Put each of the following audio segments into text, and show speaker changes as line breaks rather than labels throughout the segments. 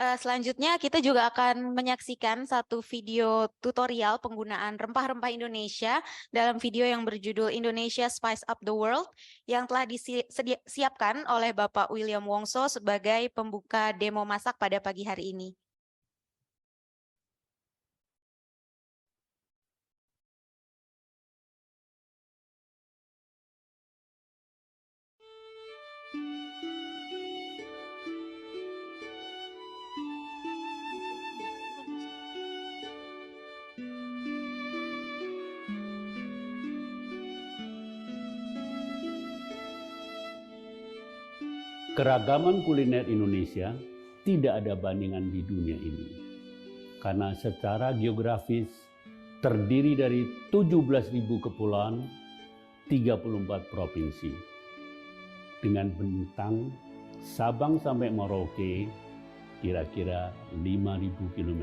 Selanjutnya kita juga akan menyaksikan satu video tutorial penggunaan rempah-rempah Indonesia dalam video yang berjudul Indonesia Spice Up the World yang telah disiapkan oleh Bapak William Wongso sebagai pembuka demo masak pada pagi hari ini.
Keragaman kuliner Indonesia tidak ada bandingan di dunia ini. Karena secara geografis terdiri dari 17.000 kepulauan, 34 provinsi. Dengan bentang Sabang sampai Merauke kira-kira 5.000 km.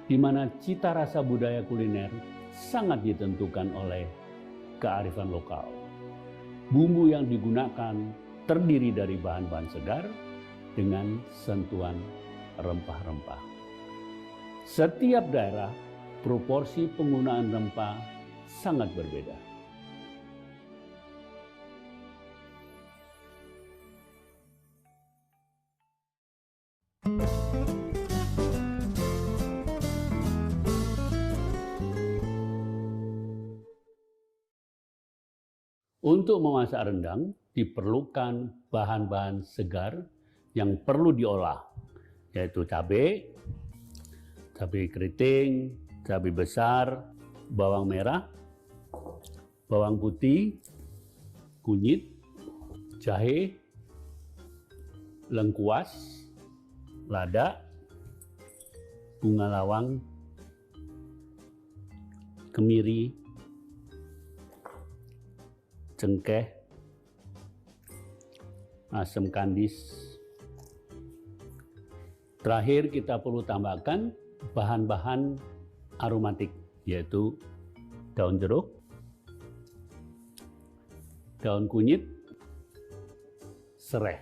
Di mana cita rasa budaya kuliner sangat ditentukan oleh kearifan lokal. Bumbu yang digunakan terdiri dari bahan-bahan segar dengan sentuhan rempah-rempah. Setiap daerah proporsi penggunaan rempah sangat berbeda. Untuk memasak rendang diperlukan bahan-bahan segar yang perlu diolah, yaitu cabai keriting, cabai besar, bawang merah, bawang putih, kunyit, jahe, lengkuas, lada, bunga lawang, kemiri, cengkeh, asam kandis. Terakhir kita perlu tambahkan bahan-bahan aromatik, yaitu daun jeruk, daun kunyit, serai.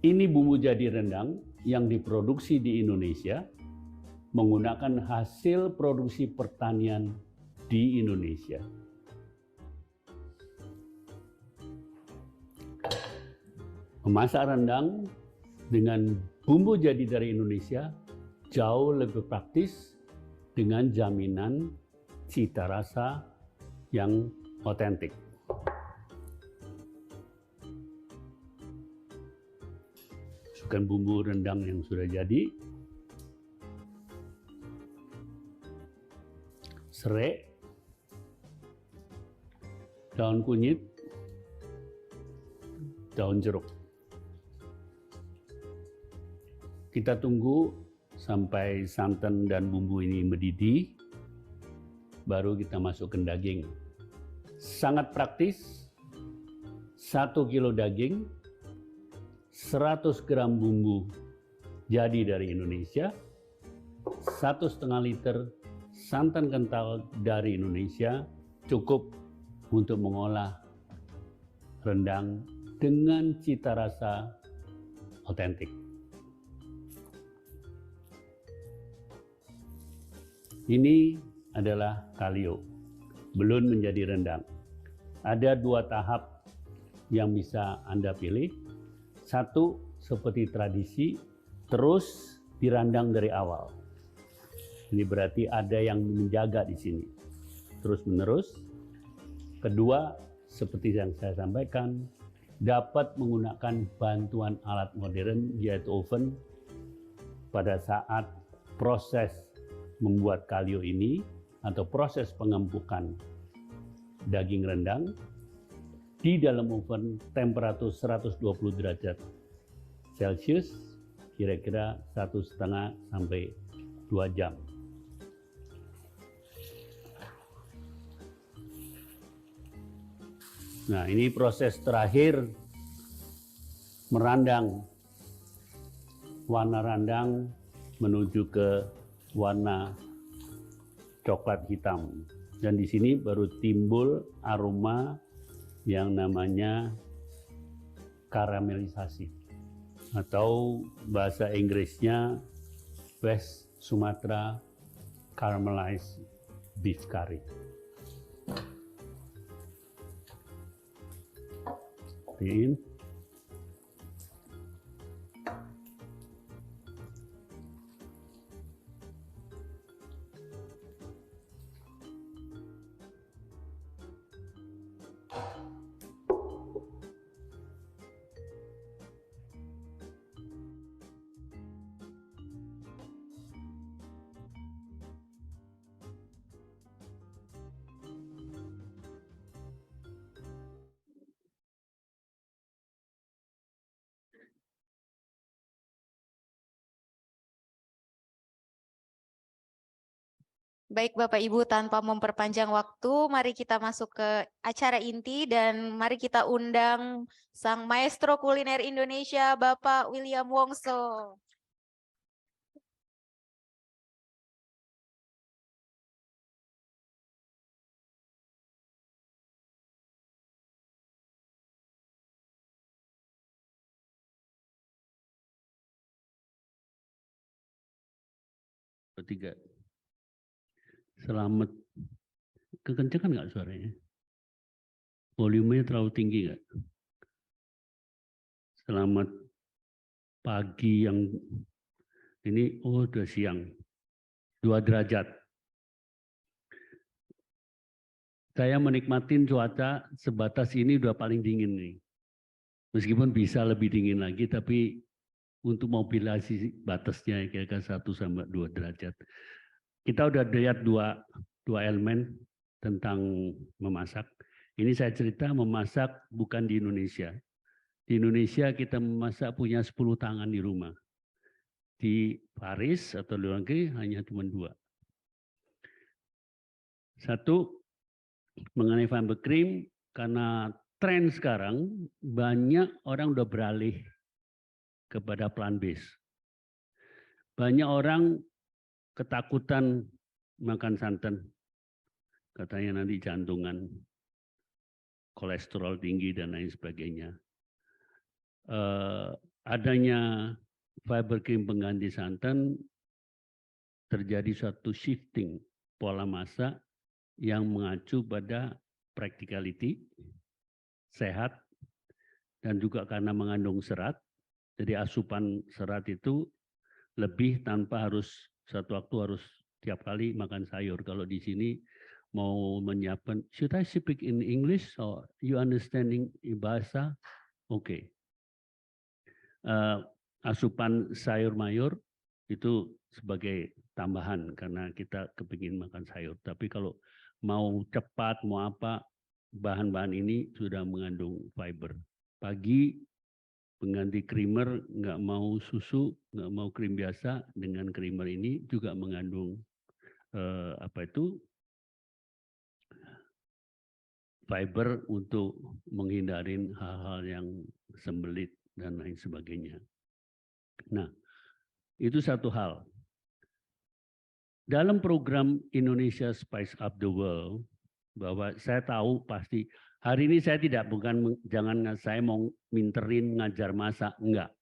Ini bumbu jadi rendang yang diproduksi di Indonesia menggunakan hasil produksi pertanian di Indonesia. Memasak rendang dengan bumbu jadi dari Indonesia jauh lebih praktis dengan jaminan cita rasa yang otentik. Masukkan bumbu rendang yang sudah jadi. Serai, daun kunyit, daun jeruk. Kita tunggu sampai santan dan bumbu ini mendidih, baru kita masukkan daging. Sangat praktis, 1 kilo daging, 100 gram bumbu jadi dari Indonesia, 1,5 liter santan kental dari Indonesia cukup untuk mengolah rendang dengan cita rasa otentik. Ini adalah kalio, belum menjadi rendang. Ada 2 tahap yang bisa Anda pilih. Satu, seperti tradisi, terus dirandang dari awal. Ini berarti ada yang menjaga di sini, terus-menerus. Kedua, seperti yang saya sampaikan, dapat menggunakan bantuan alat modern, yaitu oven, pada saat proses membuat kalio ini atau proses pengempukan daging rendang di dalam oven temperatur 120 derajat Celcius kira-kira 1,5 sampai 2 jam. Nah, ini proses terakhir merandang. Warna randang menuju ke warna coklat hitam. Dan di sini baru timbul aroma yang namanya karamelisasi, atau bahasa Inggrisnya West Sumatra Caramelized Beef Curry. Seperti
Baik Bapak Ibu, tanpa memperpanjang waktu, mari kita masuk ke acara inti dan mari kita undang sang maestro kuliner Indonesia, Bapak William Wongso.
Ketiga, selamat. Kekencengan nggak suaranya? Volumenya terlalu tinggi nggak? Selamat pagi yang ini, oh udah siang, 2 derajat. Saya menikmatin cuaca sebatas ini udah paling dingin nih. Meskipun bisa lebih dingin lagi, tapi untuk mobilisasi batasnya kira-kira 1-2 derajat. Kita udah lihat dua elemen tentang memasak. Ini saya cerita memasak bukan di Indonesia. Di Indonesia kita memasak punya 10 tangan di rumah. Di Paris atau luar negeri hanya cuma 2. Satu, mengenai Fiber Cream, karena tren sekarang banyak orang udah beralih kepada plant-based. Banyak orang ketakutan makan santan. Katanya nanti jantungan, kolesterol tinggi dan lain sebagainya. Adanya Fiber Cream pengganti santan terjadi suatu shifting pola masak yang mengacu pada practicality, sehat, dan juga karena mengandung serat. Jadi asupan serat itu lebih tanpa harus satu waktu harus tiap kali makan sayur. Kalau di sini mau menyiapkan, should I speak in English or you understanding bahasa? Oke. Asupan sayur mayur itu sebagai tambahan karena kita kepingin makan sayur. Tapi kalau mau cepat, mau apa, bahan-bahan ini sudah mengandung fiber. Pagi pengganti creamer, nggak mau susu, nggak mau krim biasa, dengan creamer ini juga mengandung fiber untuk menghindarin hal-hal yang sembelit dan lain sebagainya. Nah, itu satu hal. Dalam program Indonesia Spice Up the World, bahwa saya tahu pasti hari ini saya tidak jangan saya mau minterin ngajar masak, enggak.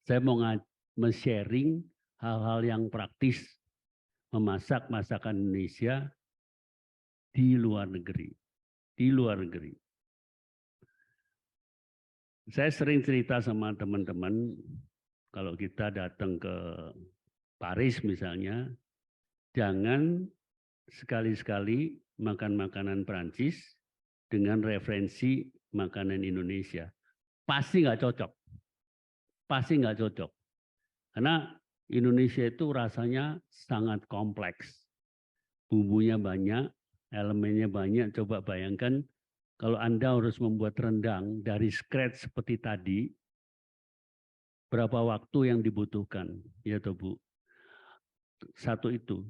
Saya mau sharing hal-hal yang praktis memasak masakan Indonesia di luar negeri. Di luar negeri. Saya sering cerita sama teman-teman kalau kita datang ke Paris misalnya, jangan sekali-sekali makan makanan Prancis dengan referensi makanan Indonesia. Pasti nggak cocok. Pasti nggak cocok. Karena Indonesia itu rasanya sangat kompleks. Bumbunya banyak, elemennya banyak. Coba bayangkan kalau Anda harus membuat rendang dari scratch seperti tadi, berapa waktu yang dibutuhkan? Ya toh Bu? Satu itu.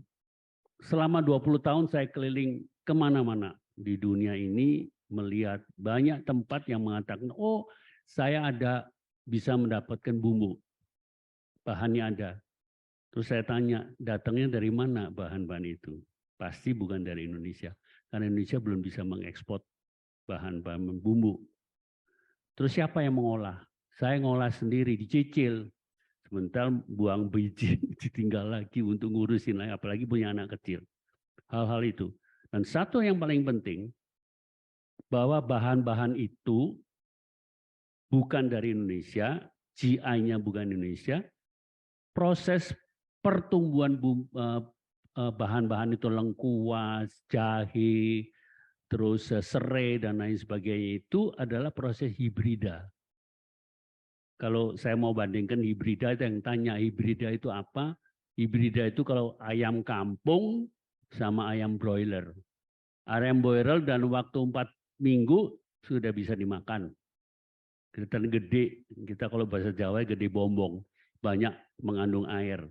Selama 20 tahun saya keliling kemana-mana di dunia ini melihat banyak tempat yang mengatakan, oh saya bisa mendapatkan bumbu, bahannya ada. Terus saya tanya, datangnya dari mana bahan-bahan itu? Pasti bukan dari Indonesia. karena Indonesia belum bisa mengekspor bahan-bahan bumbu. Terus siapa yang mengolah? Saya ngolah sendiri, dicicil. Sebentar buang biji, ditinggal lagi untuk ngurusin lagi, apalagi punya anak kecil. Hal-hal itu. Dan satu yang paling penting, bahwa bahan-bahan itu bukan dari Indonesia, GI-nya bukan Indonesia, proses pertumbuhan bahan-bahan itu lengkuas, jahe, terus serai dan lain sebagainya itu adalah proses hibrida. Kalau saya mau bandingkan hibrida, itu yang tanya hibrida itu apa? Hibrida itu kalau ayam kampung sama ayam broiler. Ayam broiler dan waktu 4 minggu sudah bisa dimakan. Kelihatan gede, kita kalau bahasa Jawa gede bombong, banyak mengandung air.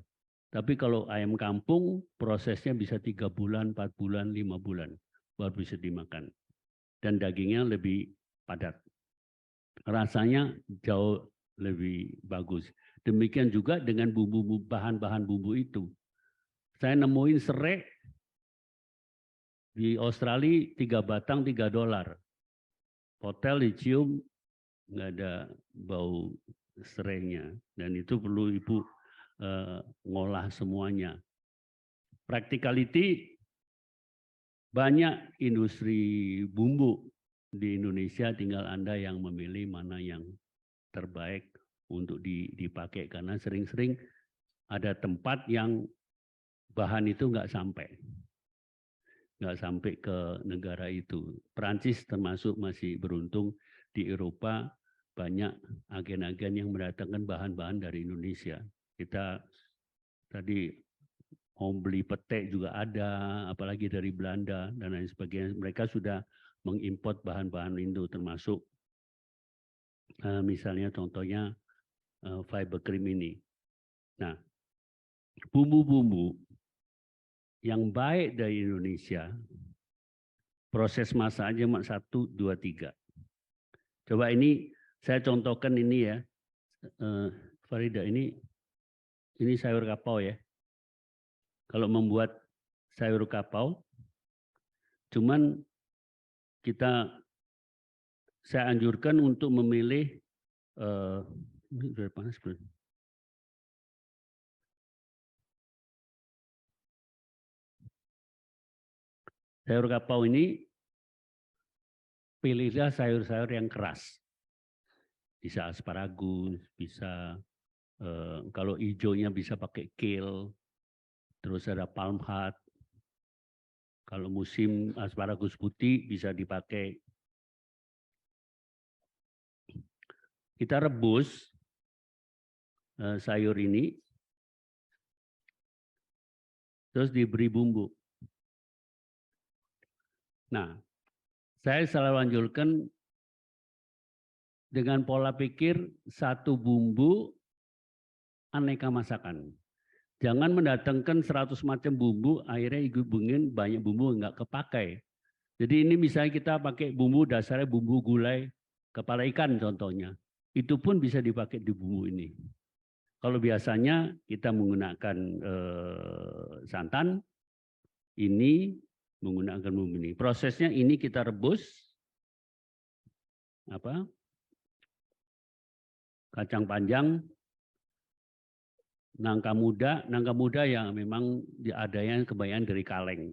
Tapi kalau ayam kampung prosesnya bisa 3 bulan, 4 bulan, 5 bulan baru bisa dimakan. Dan dagingnya lebih padat. Rasanya jauh lebih bagus. Demikian juga dengan bahan-bahan bumbu itu. Saya nemuin serai di Australia 3 batang $3. Hotel dicium nggak ada bau serainya dan itu perlu ibu ngolah semuanya. Practicality banyak industri bumbu di Indonesia, tinggal Anda yang memilih mana yang terbaik untuk dipakai karena sering-sering ada tempat yang bahan itu nggak sampai ke negara itu. Perancis termasuk masih beruntung, di Eropa banyak agen-agen yang mendatangkan bahan-bahan dari Indonesia. Kita tadi mau beli petek juga ada, apalagi dari Belanda dan lain sebagainya. Mereka sudah mengimport bahan-bahan itu termasuk misalnya contohnya fiber cream ini. Nah, bumbu-bumbu yang baik dari Indonesia, proses masak aja 1, 2, 3. Coba ini saya contohkan ini ya, Farida, ini sayur kapau ya. Kalau membuat sayur kapau, cuman saya anjurkan untuk memilih ini udah panas belum? Sayur kapau ini pilihlah sayur-sayur yang keras. Bisa asparagus, bisa kalau hijaunya bisa pakai kale, terus ada palm heart. Kalau musim asparagus putih bisa dipakai. Kita rebus sayur ini, terus diberi bumbu. Nah, saya selalu anjurkan dengan pola pikir satu bumbu aneka masakan. Jangan mendatangkan 100 macam bumbu, akhirnya hubungin banyak bumbu nggak kepakai. Jadi ini misalnya kita pakai bumbu dasarnya bumbu gulai kepala ikan contohnya. Itu pun bisa dipakai di bumbu ini. Kalau biasanya kita menggunakan santan, ini menggunakan bumbu ini. Prosesnya ini kita rebus kacang panjang, nangka muda yang memang adanya kebanyakan dari kaleng.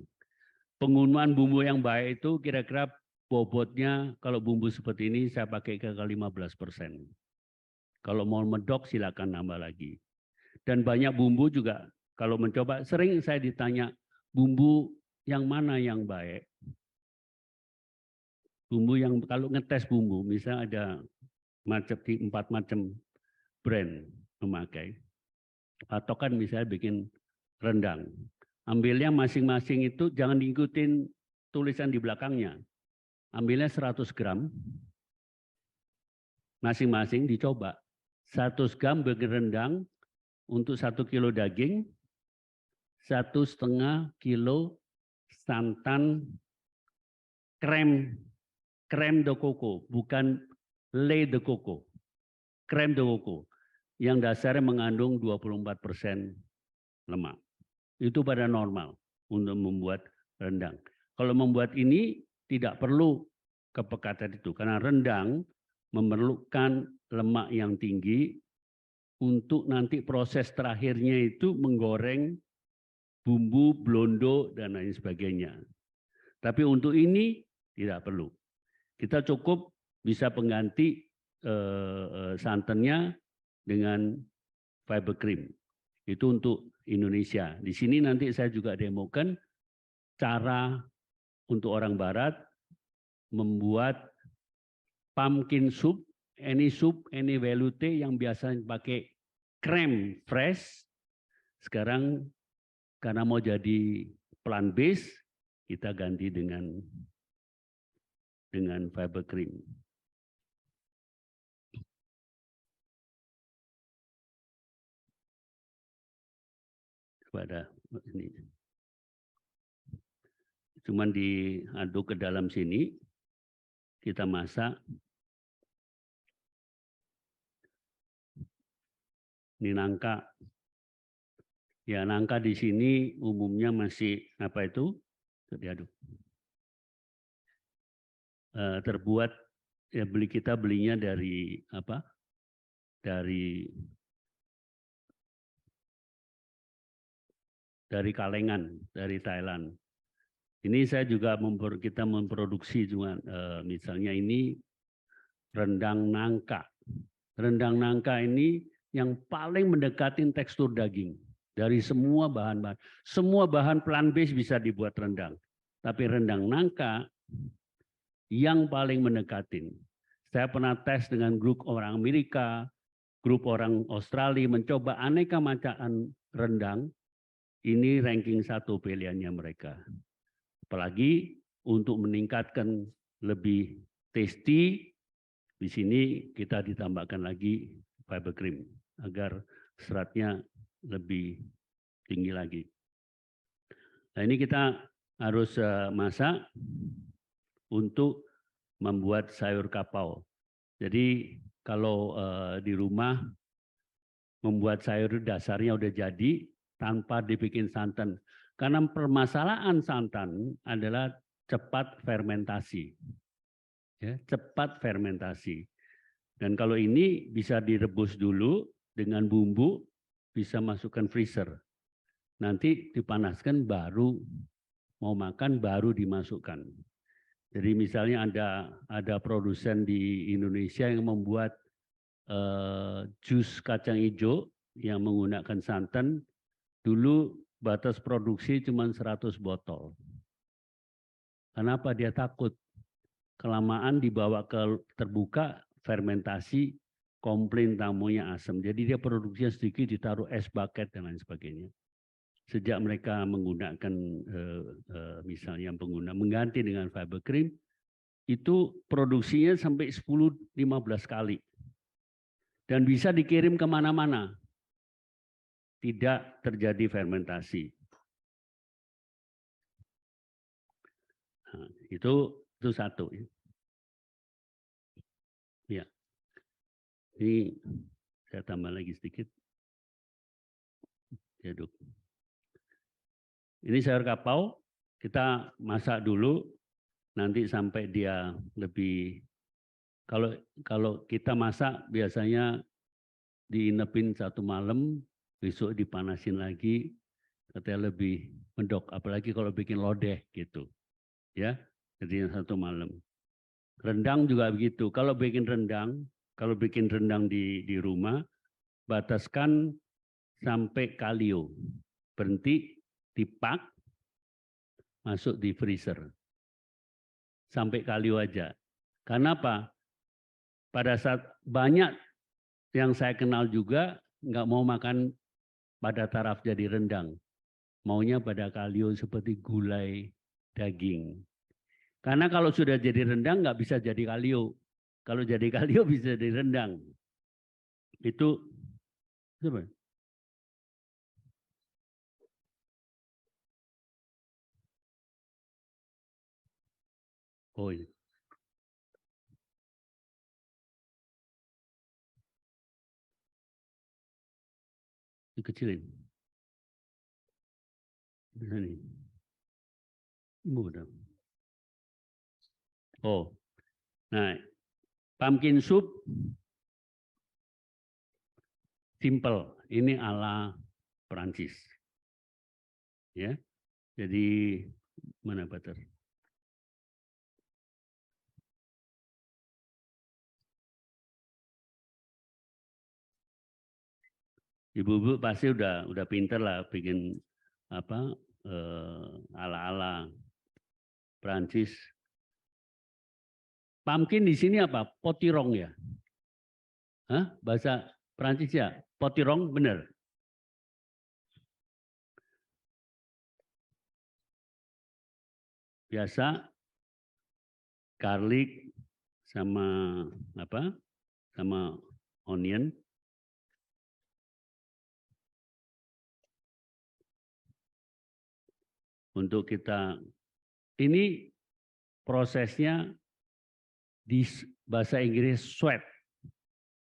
Penggunaan bumbu yang baik itu kira-kira bobotnya kalau bumbu seperti ini saya pakai ke 15%. Kalau mau medok silakan nambah lagi. Dan banyak bumbu juga kalau mencoba, sering saya ditanya bumbu yang mana yang baik. Bumbu yang kalau ngetes bumbu, misalnya ada 4 macam brand memakai. Atau kan misalnya bikin rendang. Ambilnya masing-masing itu jangan diikutin tulisan di belakangnya. Ambilnya 100 gram. Masing-masing dicoba. 100 gram bikin rendang untuk 1 kilo daging, 1,5 kilo santan krem de coco, bukan lait de coco. Krem de coco yang dasarnya mengandung 24% lemak. Itu pada normal untuk membuat rendang. Kalau membuat ini tidak perlu kepekatan itu, karena rendang memerlukan lemak yang tinggi untuk nanti proses terakhirnya itu menggoreng bumbu, blondo, dan lain sebagainya. Tapi untuk ini tidak perlu. Kita cukup bisa pengganti santannya dengan fiber cream. Itu untuk Indonesia. Di sini nanti saya juga demokan cara untuk orang barat membuat pumpkin soup, any velouté yang biasanya pakai krem fresh, sekarang karena mau jadi plant based, kita ganti dengan fiber cream. Pada ini, cuman diaduk ke dalam sini, kita masak. Ini nangka. Ya, nangka di sini umumnya masih apa itu? Diaduk. Terbuat ya kita belinya dari apa? Dari Kalengan, dari Thailand. Ini saya juga kita memproduksi cuma misalnya ini rendang nangka. Rendang nangka ini yang paling mendekati tekstur daging dari semua bahan-bahan. Semua bahan plant-based bisa dibuat rendang. Tapi rendang nangka yang paling mendekatin. Saya pernah tes dengan grup orang Amerika, grup orang Australia, mencoba aneka macam rendang. Ini ranking 1 pilihannya mereka. Apalagi untuk meningkatkan lebih tasty, di sini kita ditambahkan lagi fiber cream agar seratnya lebih tinggi lagi. Nah, ini kita harus masak untuk membuat sayur kapau. Jadi kalau di rumah membuat sayur dasarnya udah jadi tanpa dibikin santan. Karena permasalahan santan adalah cepat fermentasi. Ya, cepat fermentasi. Dan kalau ini bisa direbus dulu dengan bumbu, bisa masukkan freezer. Nanti dipanaskan baru mau makan baru dimasukkan. Jadi misalnya ada produsen di Indonesia yang membuat jus kacang hijau yang menggunakan santan. Dulu batas produksi cuma 100 botol. Kenapa? Dia takut kelamaan dibawa ke terbuka, fermentasi, komplain tamunya asam. Jadi dia produksinya sedikit, ditaruh es bucket dan lain sebagainya. Sejak mereka menggunakan misalnya mengganti dengan fiber cream, itu produksinya sampai 10-15 kali. Dan bisa dikirim kemana-mana. Tidak terjadi fermentasi. Nah, itu satu. Ya. Ini saya tambah lagi sedikit. Diaduk. Ini sayur kapau, kita masak dulu, nanti sampai dia lebih, kalau kita masak biasanya diinepin 1 malam, besok dipanasin lagi, katanya lebih mendok, apalagi kalau bikin lodeh gitu. Ya, jadi 1 malam. Rendang juga begitu, kalau bikin rendang di rumah, bataskan sampai kalio, berhenti, dipak, masuk di freezer. Sampai kalio aja. Karena apa? Pada saat banyak yang saya kenal juga nggak mau makan pada taraf jadi rendang. Maunya pada kalio seperti gulai daging. Karena kalau sudah jadi rendang nggak bisa jadi kalio. Kalau jadi kalio bisa jadi rendang. Itu coba. Oh ini. Dikecilin. Ini. Mudah. Oh, nah pumpkin soup simple. Ini ala Perancis. Ya, jadi mana butter? Ibu-ibu pasti udah pinter lah bikin apa ala-ala Perancis. Pumpkin di sini apa? Potirong ya? Hah? Bahasa Perancis ya? Potirong bener. Biasa garlic sama apa? Sama onion. Untuk kita ini prosesnya di bahasa Inggris sweat,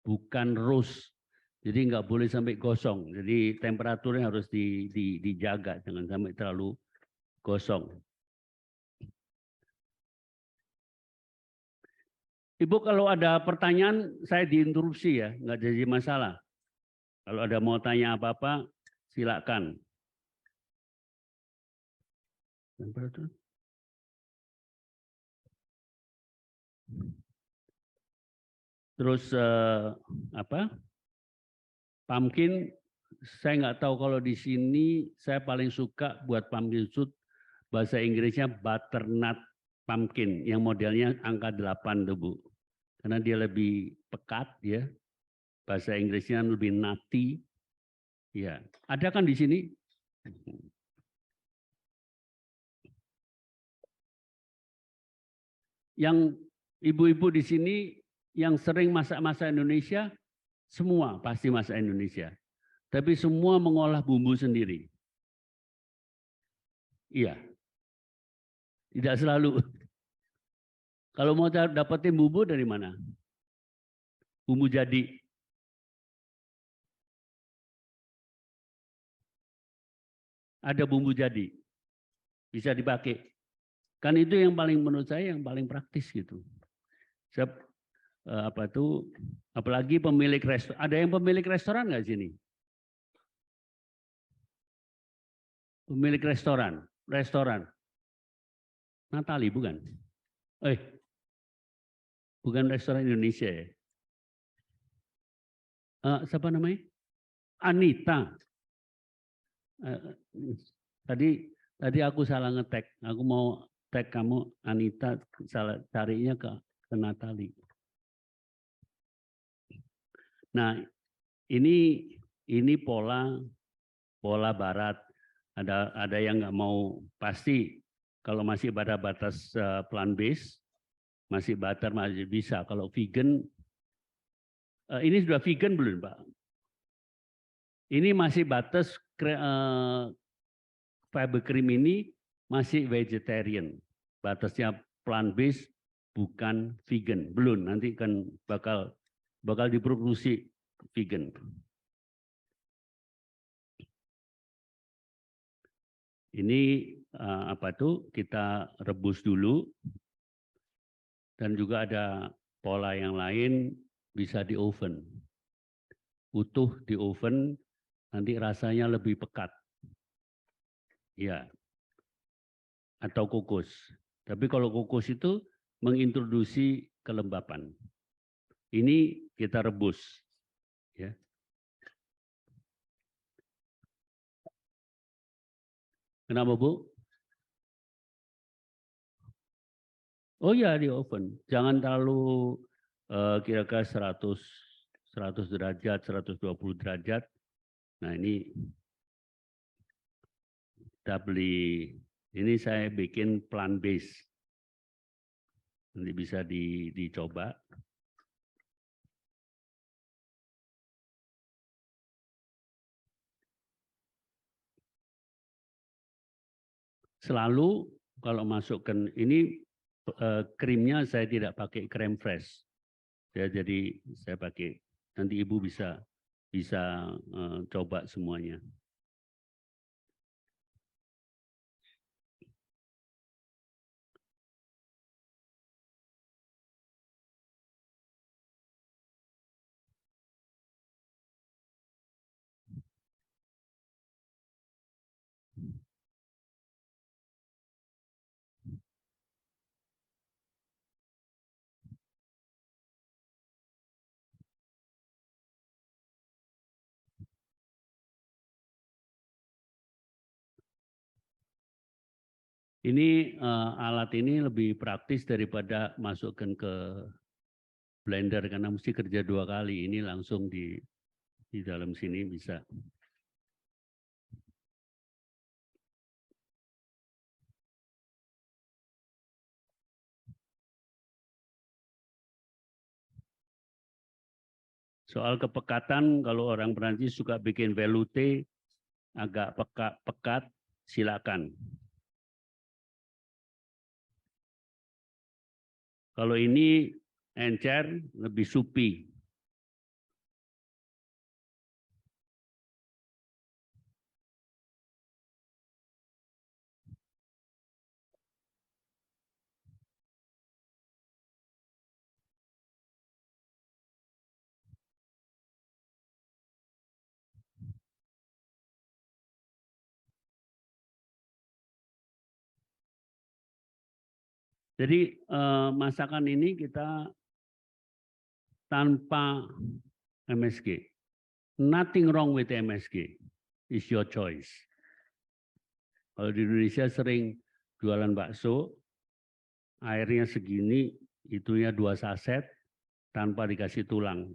bukan roast. Jadi nggak boleh sampai gosong. Jadi temperaturnya harus dijaga, jangan sampai terlalu gosong. Ibu kalau ada pertanyaan saya diinterupsi ya, nggak jadi masalah. Kalau ada mau tanya apa-apa, silakan. Terus apa? Pumpkin, saya nggak tahu kalau di sini saya paling suka buat pumpkin soup bahasa Inggrisnya butternut pumpkin yang modelnya angka 8 tuh Bu. Karena dia lebih pekat ya. Bahasa Inggrisnya lebih nutty. Ya, ada kan di sini? Yang ibu-ibu di sini yang sering masak-masak Indonesia, semua pasti masak Indonesia. Tapi semua mengolah bumbu sendiri. Iya, tidak selalu. Kalau mau dapetin bumbu dari mana? Bumbu jadi. Ada bumbu jadi. Bisa dipakai. Kan itu yang paling menurut saya yang paling praktis gitu. Saya apa tuh apalagi pemilik restoran. Ada yang pemilik restoran nggak sini? Pemilik restoran. Natali bukan? Bukan restoran Indonesia ya? Siapa namanya? Anita. Tadi aku salah ngetek. Aku mau tag kamu Anita, salah carinya ke Natali. Nah, ini pola barat. Ada yang nggak mau pasti kalau masih pada batas plant based, masih butter masih bisa. Kalau vegan, ini sudah vegan belum Pak? Ini masih batas fiber cream ini masih vegetarian. Batasnya plant based bukan vegan. Belum, nanti kan bakal diproduksi vegan. Ini apa tuh kita rebus dulu dan juga ada pola yang lain bisa di oven. Utuh di oven nanti rasanya lebih pekat. Ya. Atau kukus. Tapi kalau kukus itu mengintroduksi kelembapan. Ini kita rebus. Ya. Kenapa Bu? Oh ya di oven. Jangan terlalu kira-kira 100 derajat, 120 derajat. Nah ini kita beli, ini saya bikin plant based. Nanti bisa dicoba. Selalu kalau masukkan ini krimnya saya tidak pakai krem fresh. Ya, jadi saya pakai, nanti Ibu bisa coba semuanya. Ini alat ini lebih praktis daripada masukkan ke blender karena mesti kerja 2 kali. Ini langsung di dalam sini bisa. Soal kepekatan, kalau orang Perancis suka bikin velouté agak pekat, silakan. Kalau ini encer lebih supi. Jadi masakan ini kita tanpa MSG. Nothing wrong with MSG. It's your choice. Kalau di Indonesia sering jualan bakso, airnya segini, itunya 2 saset tanpa dikasih tulang.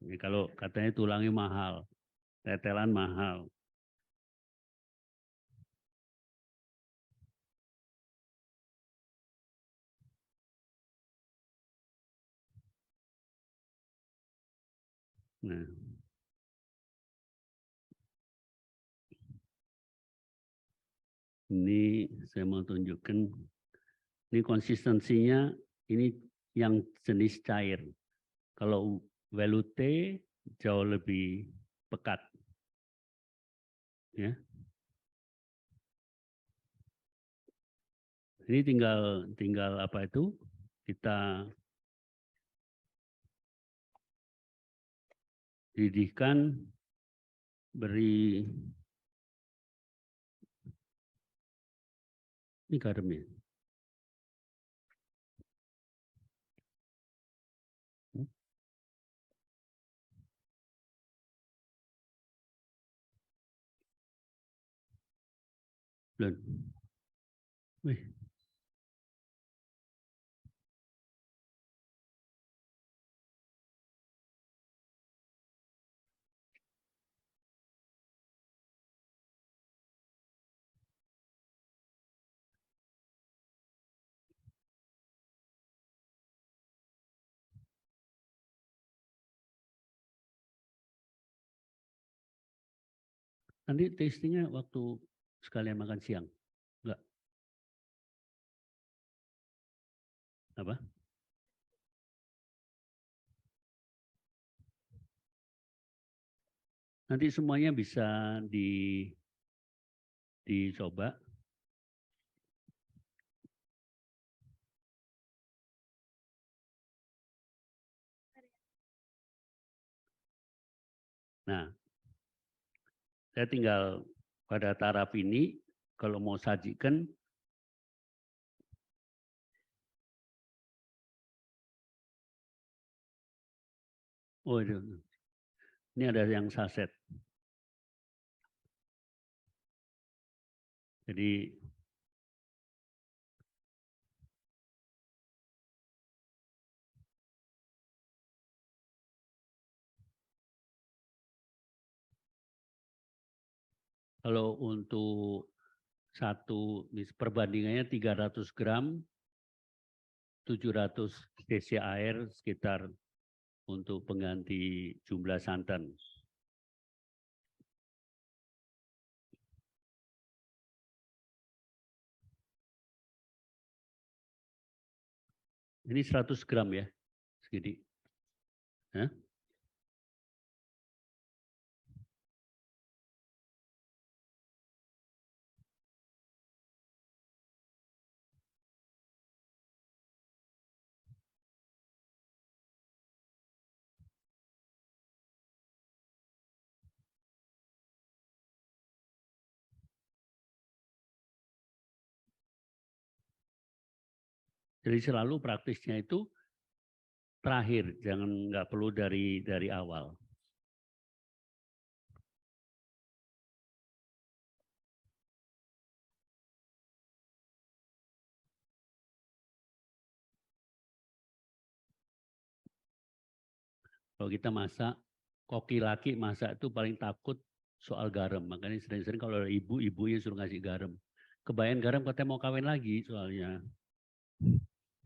Ini kalau katanya tulangnya mahal, tetelan mahal. Nah, ini saya mau tunjukkan, ini konsistensinya, ini yang jenis cair. Kalau velouté jauh lebih pekat. Ya. Ini tinggal apa itu? Kita didihkan, beri ini garamnya. Dan, wih, nanti tastingnya waktu sekalian makan siang, enggak? Apa? Nanti semuanya bisa dicoba. Nah, saya tinggal pada taraf ini, kalau mau sajikan, oh ini ada yang saset. Jadi kalau untuk perbandingannya 300 gram, 700 cc air sekitar untuk pengganti jumlah santan. Ini 100 gram ya, segini. Hah? Jadi selalu praktisnya itu terakhir, jangan nggak perlu dari awal. Kalau kita masak, koki laki masak itu paling takut soal garam. Makanya sering-sering kalau ada ibu-ibunya suruh ngasih garam. Kebayang garam katanya mau kawin lagi soalnya.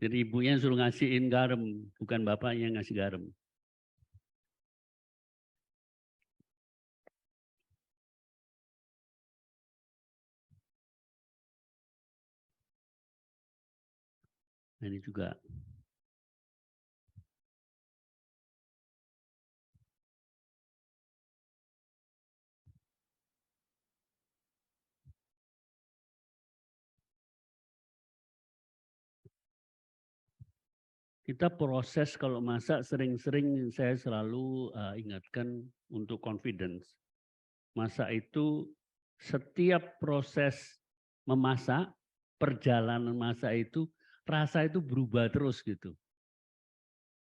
Jadi ibunya suruh ngasihin garam, bukan bapaknya yang ngasih garam. Nah, ini juga. Kita proses kalau masak sering-sering saya selalu ingatkan untuk confidence. Masak itu setiap proses memasak, perjalanan masak itu rasa itu berubah terus gitu.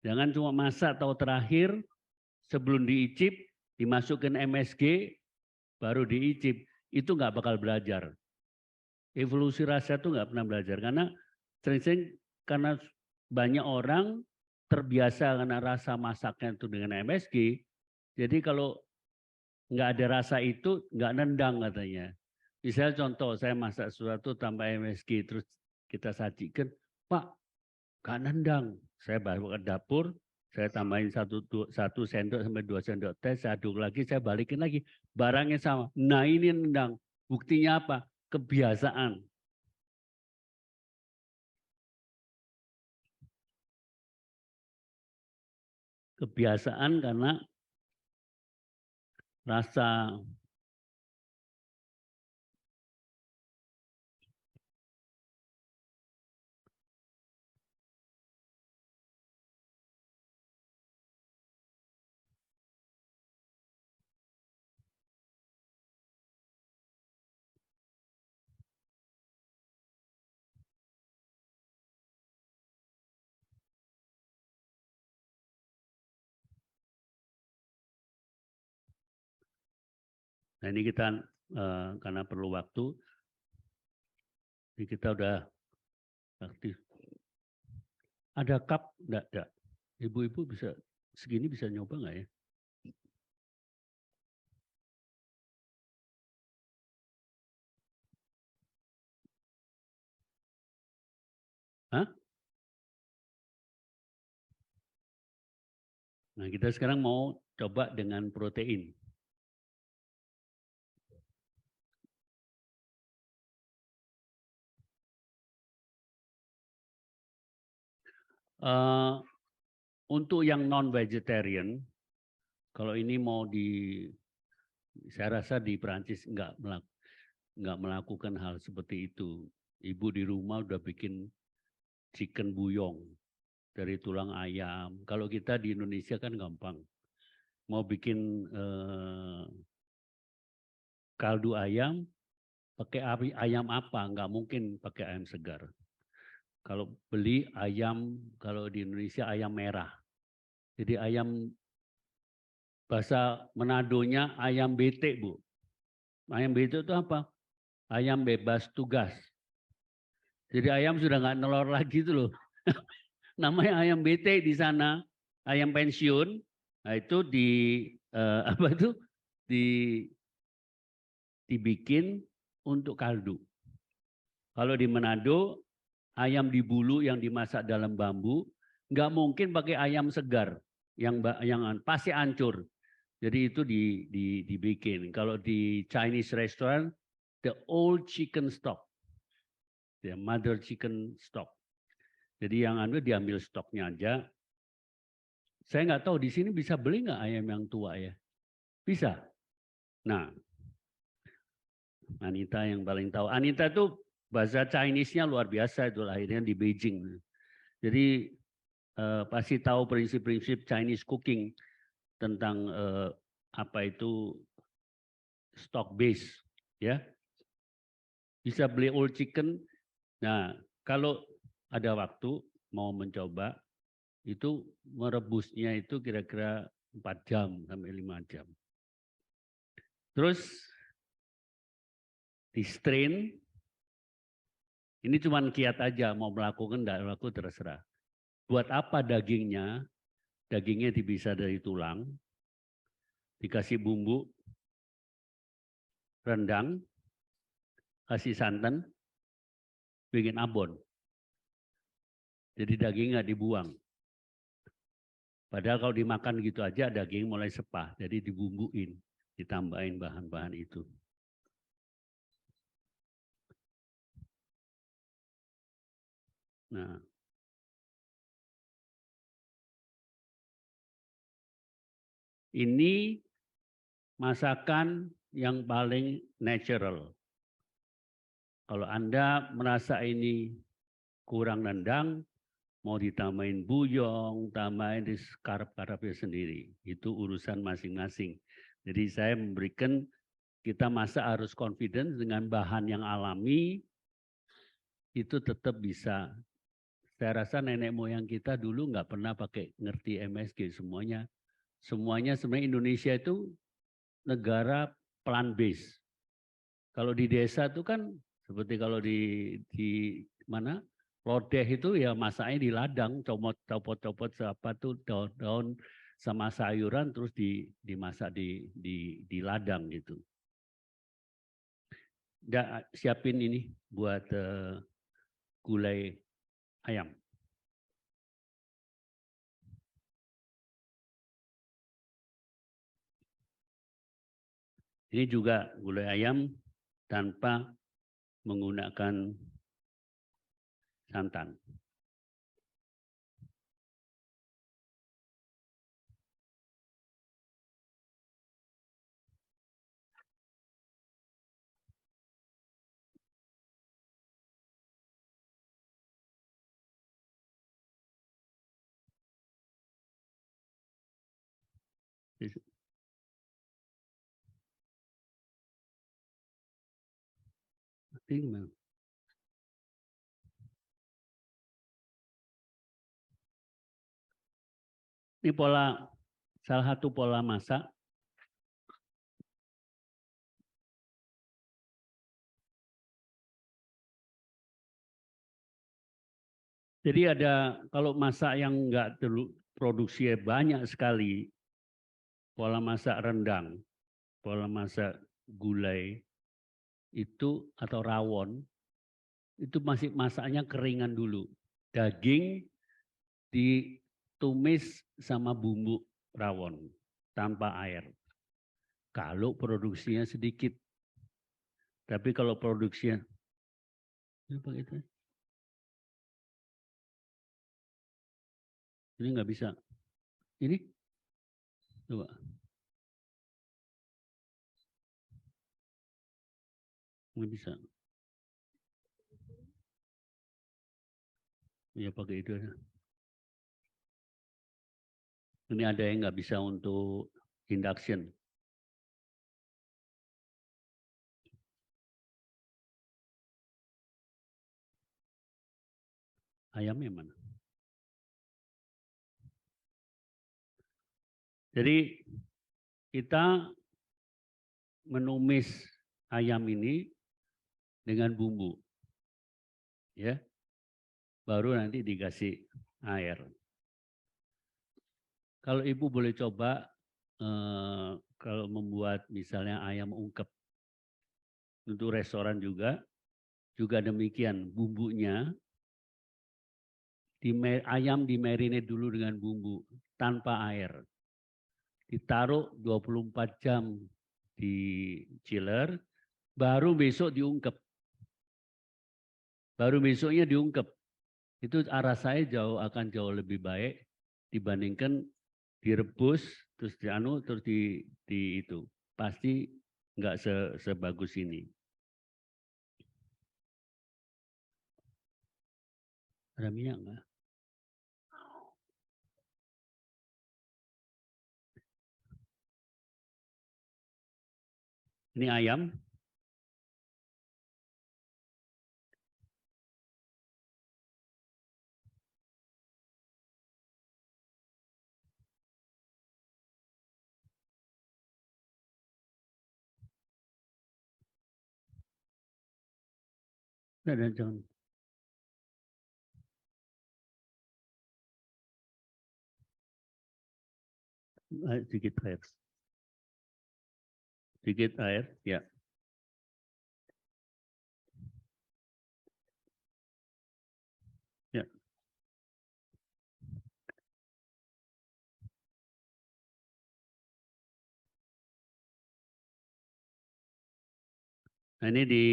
Jangan cuma masak tahu terakhir sebelum diicip dimasukin MSG baru diicip, itu nggak bakal belajar. Evolusi rasa itu nggak pernah belajar karena sering-sering karena banyak orang terbiasa karena rasa masaknya itu dengan MSG. Jadi kalau nggak ada rasa itu nggak nendang katanya. Misalnya contoh saya masak sesuatu tanpa MSG terus kita sajikan, Pak nggak nendang. Saya bawa ke dapur, saya tambahin satu sendok sampai 2 sendok teh, saya aduk lagi, saya balikin lagi. Barangnya sama. Nah ini nendang. Buktinya apa? Kebiasaan. Kebiasaan karena rasa nah ini kita karena perlu waktu, ini kita udah aktif. Ada cup? Enggak. Ibu-ibu bisa segini bisa nyoba nggak ya? Hah? Nah kita sekarang mau coba dengan protein. Untuk yang non-vegetarian, kalau ini mau saya rasa di Perancis nggak melakukan hal seperti itu. Ibu di rumah udah bikin chicken bouillon dari tulang ayam. Kalau kita di Indonesia kan gampang. Mau bikin kaldu ayam, pakai ayam apa? Nggak mungkin pakai ayam segar. Kalau beli ayam, kalau di Indonesia ayam merah. Jadi ayam bahasa Manadonya ayam bete, Bu. Ayam bete itu apa? Ayam bebas tugas. Jadi ayam sudah nggak nelor lagi itu loh. Namanya ayam bete di sana, ayam pensiun. Nah itu apa itu dibikin untuk kaldu. Kalau di Manado ayam dibulu yang dimasak dalam bambu, nggak mungkin pakai ayam segar yang pasti hancur. Jadi itu dibikin. Kalau di Chinese restaurant, the old chicken stock, the mother chicken stock. Jadi yang diambil stoknya aja. Saya nggak tahu di sini bisa beli nggak ayam yang tua ya? Bisa. Nah, Anita yang paling tahu. Anita itu bahasa Chinese-nya luar biasa itu lahirnya di Beijing. Jadi pasti tahu prinsip-prinsip Chinese cooking tentang apa itu stock base, ya. Bisa beli old chicken. Nah, kalau ada waktu mau mencoba itu merebusnya itu kira-kira 4 jam sampai 5 jam. Terus di strain, ini cuma kiat aja, mau melakukan enggak melakukan terserah. Buat apa dagingnya? dagingnya dipisah dari tulang, dikasih bumbu, rendang, kasih santan, bikin abon. Jadi daging nggak dibuang. Padahal kalau dimakan gitu aja daging mulai sepah, jadi dibumbuin, ditambahin bahan-bahan itu. Nah, ini masakan yang paling natural. Kalau Anda merasa ini kurang nendang, mau ditambahin buyong, tambahin di karep-karepnya sendiri. Itu urusan masing-masing. Jadi saya memberikan, kita masak harus confident dengan bahan yang alami, itu tetap bisa. Saya rasa nenek moyang kita dulu nggak pernah pakai ngerti MSG semuanya. Semuanya sebenarnya Indonesia itu negara plant based. Kalau di desa itu kan seperti kalau di mana lodeh itu ya masaknya di ladang, copot-copot apa tuh daun-daun sama sayuran terus dimasak di ladang gitu. Siapin ini buat gulai ayam. Ini juga gulai ayam tanpa menggunakan santan. Ini salah satu pola masak. Jadi ada kalau masak yang enggak produksi banyak sekali, pola masak rendang, pola masak gulai itu atau rawon itu masih masaknya keringan dulu. Daging ditumis sama bumbu rawon tanpa air. Kalau produksinya sedikit. Tapi kalau produksinya apa itu? Ini nggak bisa. Ini coba. Nggak bisa. Ya pakai itu aja. Ini ada yang nggak bisa untuk induction. Ayamnya mana? Jadi kita menumis ayam ini dengan bumbu. Ya. Baru nanti dikasih air. Kalau Ibu boleh coba kalau membuat misalnya ayam ungkep untuk restoran juga demikian bumbunya ayam dimarinate dulu dengan bumbu tanpa air. Ditaruh 24 jam di chiller, baru besok diungkep. Baru besoknya diungkep. Itu saya akan jauh lebih baik dibandingkan direbus terus terus di itu. Pasti nggak sebagus ini. Ada minyak nggak? Ini ayam. Dan jangan. Sedikit air. Sedikit air, ya. Ya. Nah, ini di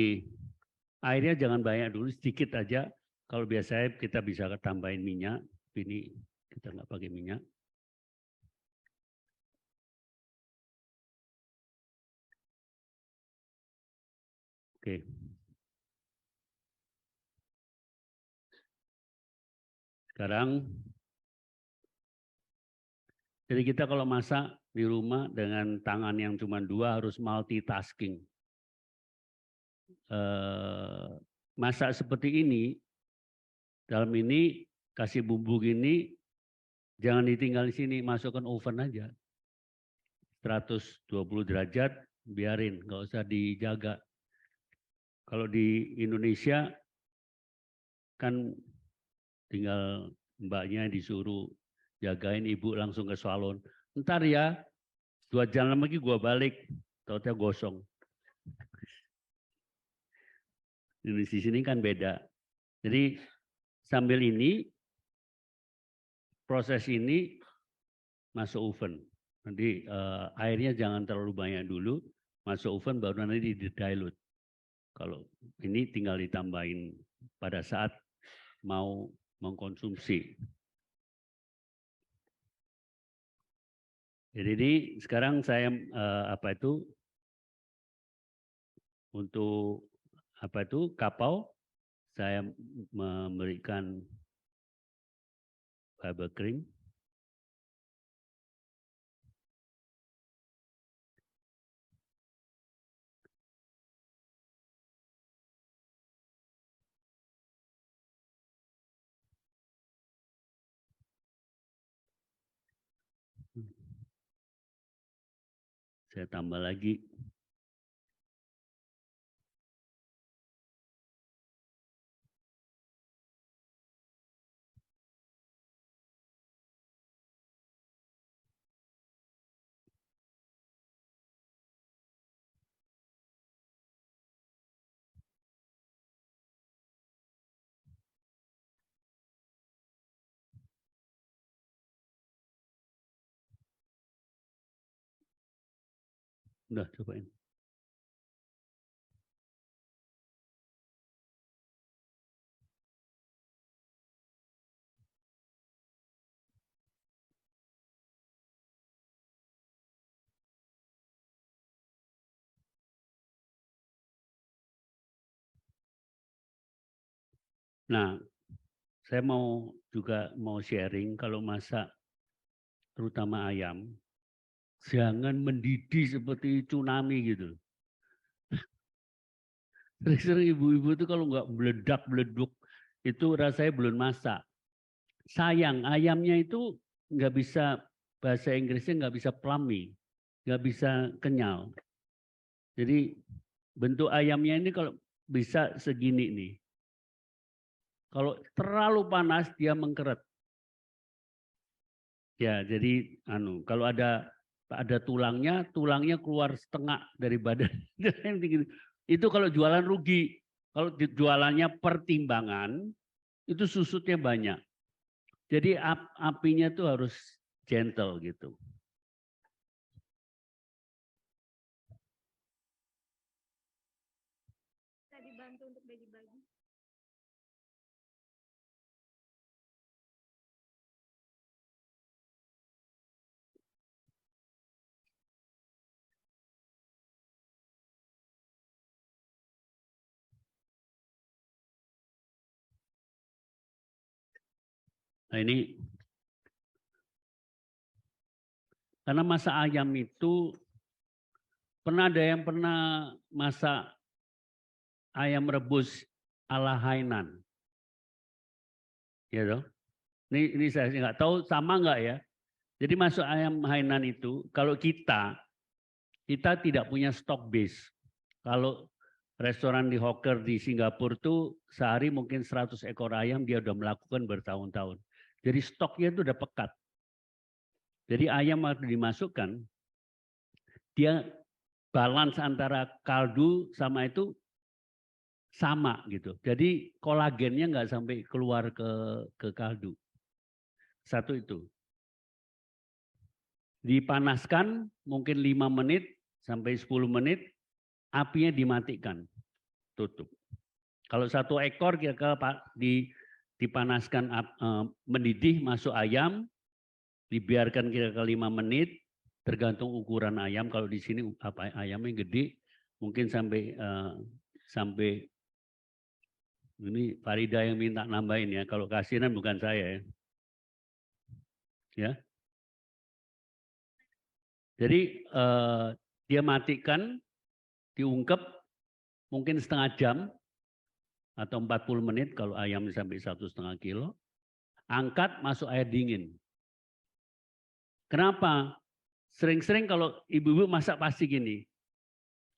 airnya jangan banyak dulu, sedikit aja. Kalau biasanya kita bisa tambahin minyak, ini kita nggak pakai minyak. Oke. Sekarang, jadi kita kalau masak di rumah dengan tangan yang cuma 2 harus multitasking. Masak seperti ini, dalam ini kasih bumbu gini, jangan ditinggal di sini, masukkan oven aja. 120 derajat, biarin, nggak usah dijaga. Kalau di Indonesia kan tinggal mbaknya disuruh jagain, ibu langsung ke salon. Ntar ya, 2 jam lagi gua balik, tahu-tahu gosong. Di sini kan beda. Jadi sambil ini, proses ini masuk oven. Nanti airnya jangan terlalu banyak dulu, masuk oven baru nanti di-dilute. Kalau ini tinggal ditambahin pada saat mau mengkonsumsi. Jadi ini sekarang saya untuk kapau, saya memberikan fiber cream. Saya tambah lagi. Udah, cobain. Nah, saya juga mau sharing kalau masak terutama ayam, jangan mendidih seperti tsunami gitu. Sering-sering ibu-ibu itu kalau nggak meledak-meleduk, itu rasanya belum masak. Sayang, ayamnya itu nggak bisa, bahasa Inggrisnya nggak bisa plummy, nggak bisa kenyal. Jadi bentuk ayamnya ini kalau bisa segini nih. Kalau terlalu panas dia mengkeret. Ya, jadi kalau ada tulangnya keluar setengah dari badan. Itu kalau jualan rugi. Kalau jualannya pertimbangan, itu susutnya banyak. Jadi apinya tuh harus gentle gitu.
Saya dibantu untuk bagi-bagi.
Nah ini, karena masak ayam itu, ada yang pernah masak ayam rebus ala Hainan. Ya dong. Ini saya nggak tahu sama nggak ya. Jadi masuk ayam Hainan itu, kalau kita tidak punya stok base. Kalau restoran di hawker di Singapura tuh sehari mungkin 100 ekor ayam dia udah melakukan bertahun-tahun. Jadi stoknya itu udah pekat. Jadi ayam harus dimasukkan, dia balance antara kaldu sama itu sama gitu. Jadi kolagennya nggak sampai keluar ke kaldu. Satu itu. Dipanaskan mungkin 5 menit sampai 10 menit, apinya dimatikan, tutup. Kalau 1 ekor kira-kira dipanaskan mendidih masuk ayam, dibiarkan kira-kira 5 menit, tergantung ukuran ayam. Kalau di sini ayamnya gede, mungkin sampai ini Farida yang minta nambahin ya. Kalau kasihan bukan saya ya. Ya. Jadi dia matikan, diungkep mungkin setengah jam atau 40 menit kalau ayam sampai 1,5 kilo. Angkat masuk air dingin. Kenapa? Sering-sering kalau ibu-ibu masak pasti gini.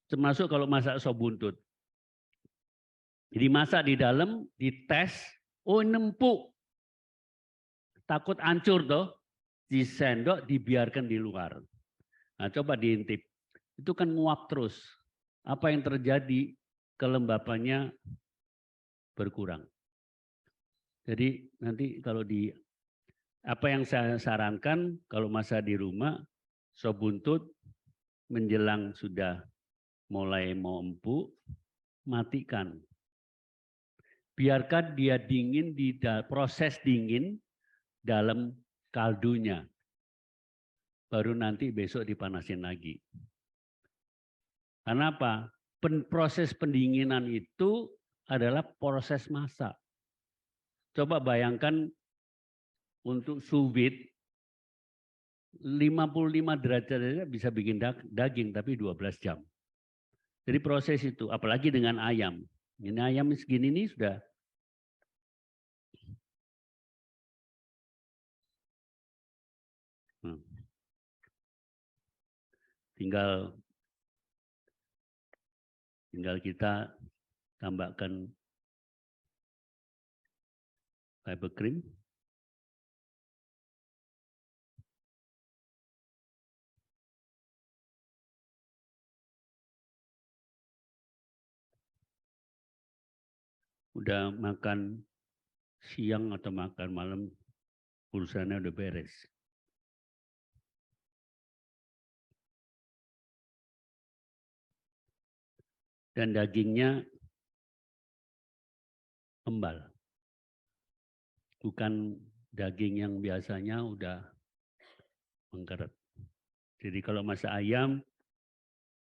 Termasuk kalau masak sop buntut. Jadi masak di dalam, dites, oh nempuk. Takut hancur toh, di sendok dibiarkan di luar. Nah coba diintip, itu kan nguap terus. Apa yang terjadi? Kelembapannya berkurang. Jadi nanti kalau apa yang saya sarankan kalau masak di rumah, sop buntut menjelang sudah mulai mau empuk, matikan. Biarkan dia dingin proses dingin dalam kaldunya. Baru nanti besok dipanasin lagi. Karena apa? Proses pendinginan itu adalah proses masak. Coba bayangkan untuk sous vide 55 derajat saja bisa bikin daging tapi 12 jam. Jadi proses itu, apalagi dengan ayam. Ini ayam segini ini sudah tinggal kita tambahkan fiber cream. Udah makan siang atau makan malam, urusannya udah beres. Dan dagingnya kembal. Bukan daging yang biasanya udah mengkeret. Jadi kalau masak ayam,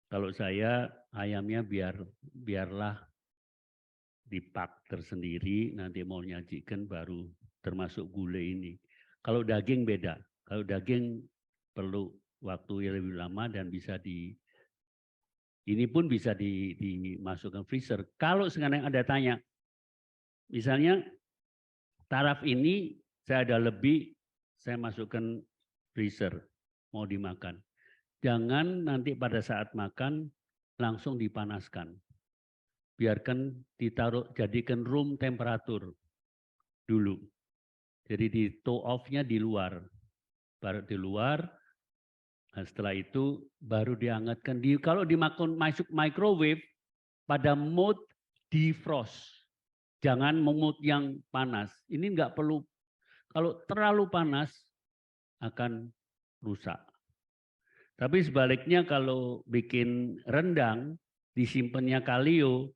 kalau saya ayamnya biarlah dipak tersendiri, nanti mau nyajikan baru termasuk gulai ini. Kalau daging beda. Kalau daging perlu waktu yang lebih lama dan bisa ini pun bisa dimasukkan freezer. Kalau sekarang ada tanya, misalnya taraf ini saya ada lebih, saya masukkan freezer, mau dimakan. Jangan nanti pada saat makan langsung dipanaskan. Biarkan ditaruh, jadikan room temperatur dulu. Jadi di toe off-nya di luar. Baru di luar, nah setelah itu baru dihangatkan. Kalau dimakan masuk microwave, pada mode defrost. Jangan mode yang panas. Ini nggak perlu, kalau terlalu panas akan rusak. Tapi sebaliknya kalau bikin rendang, disimpannya kalio,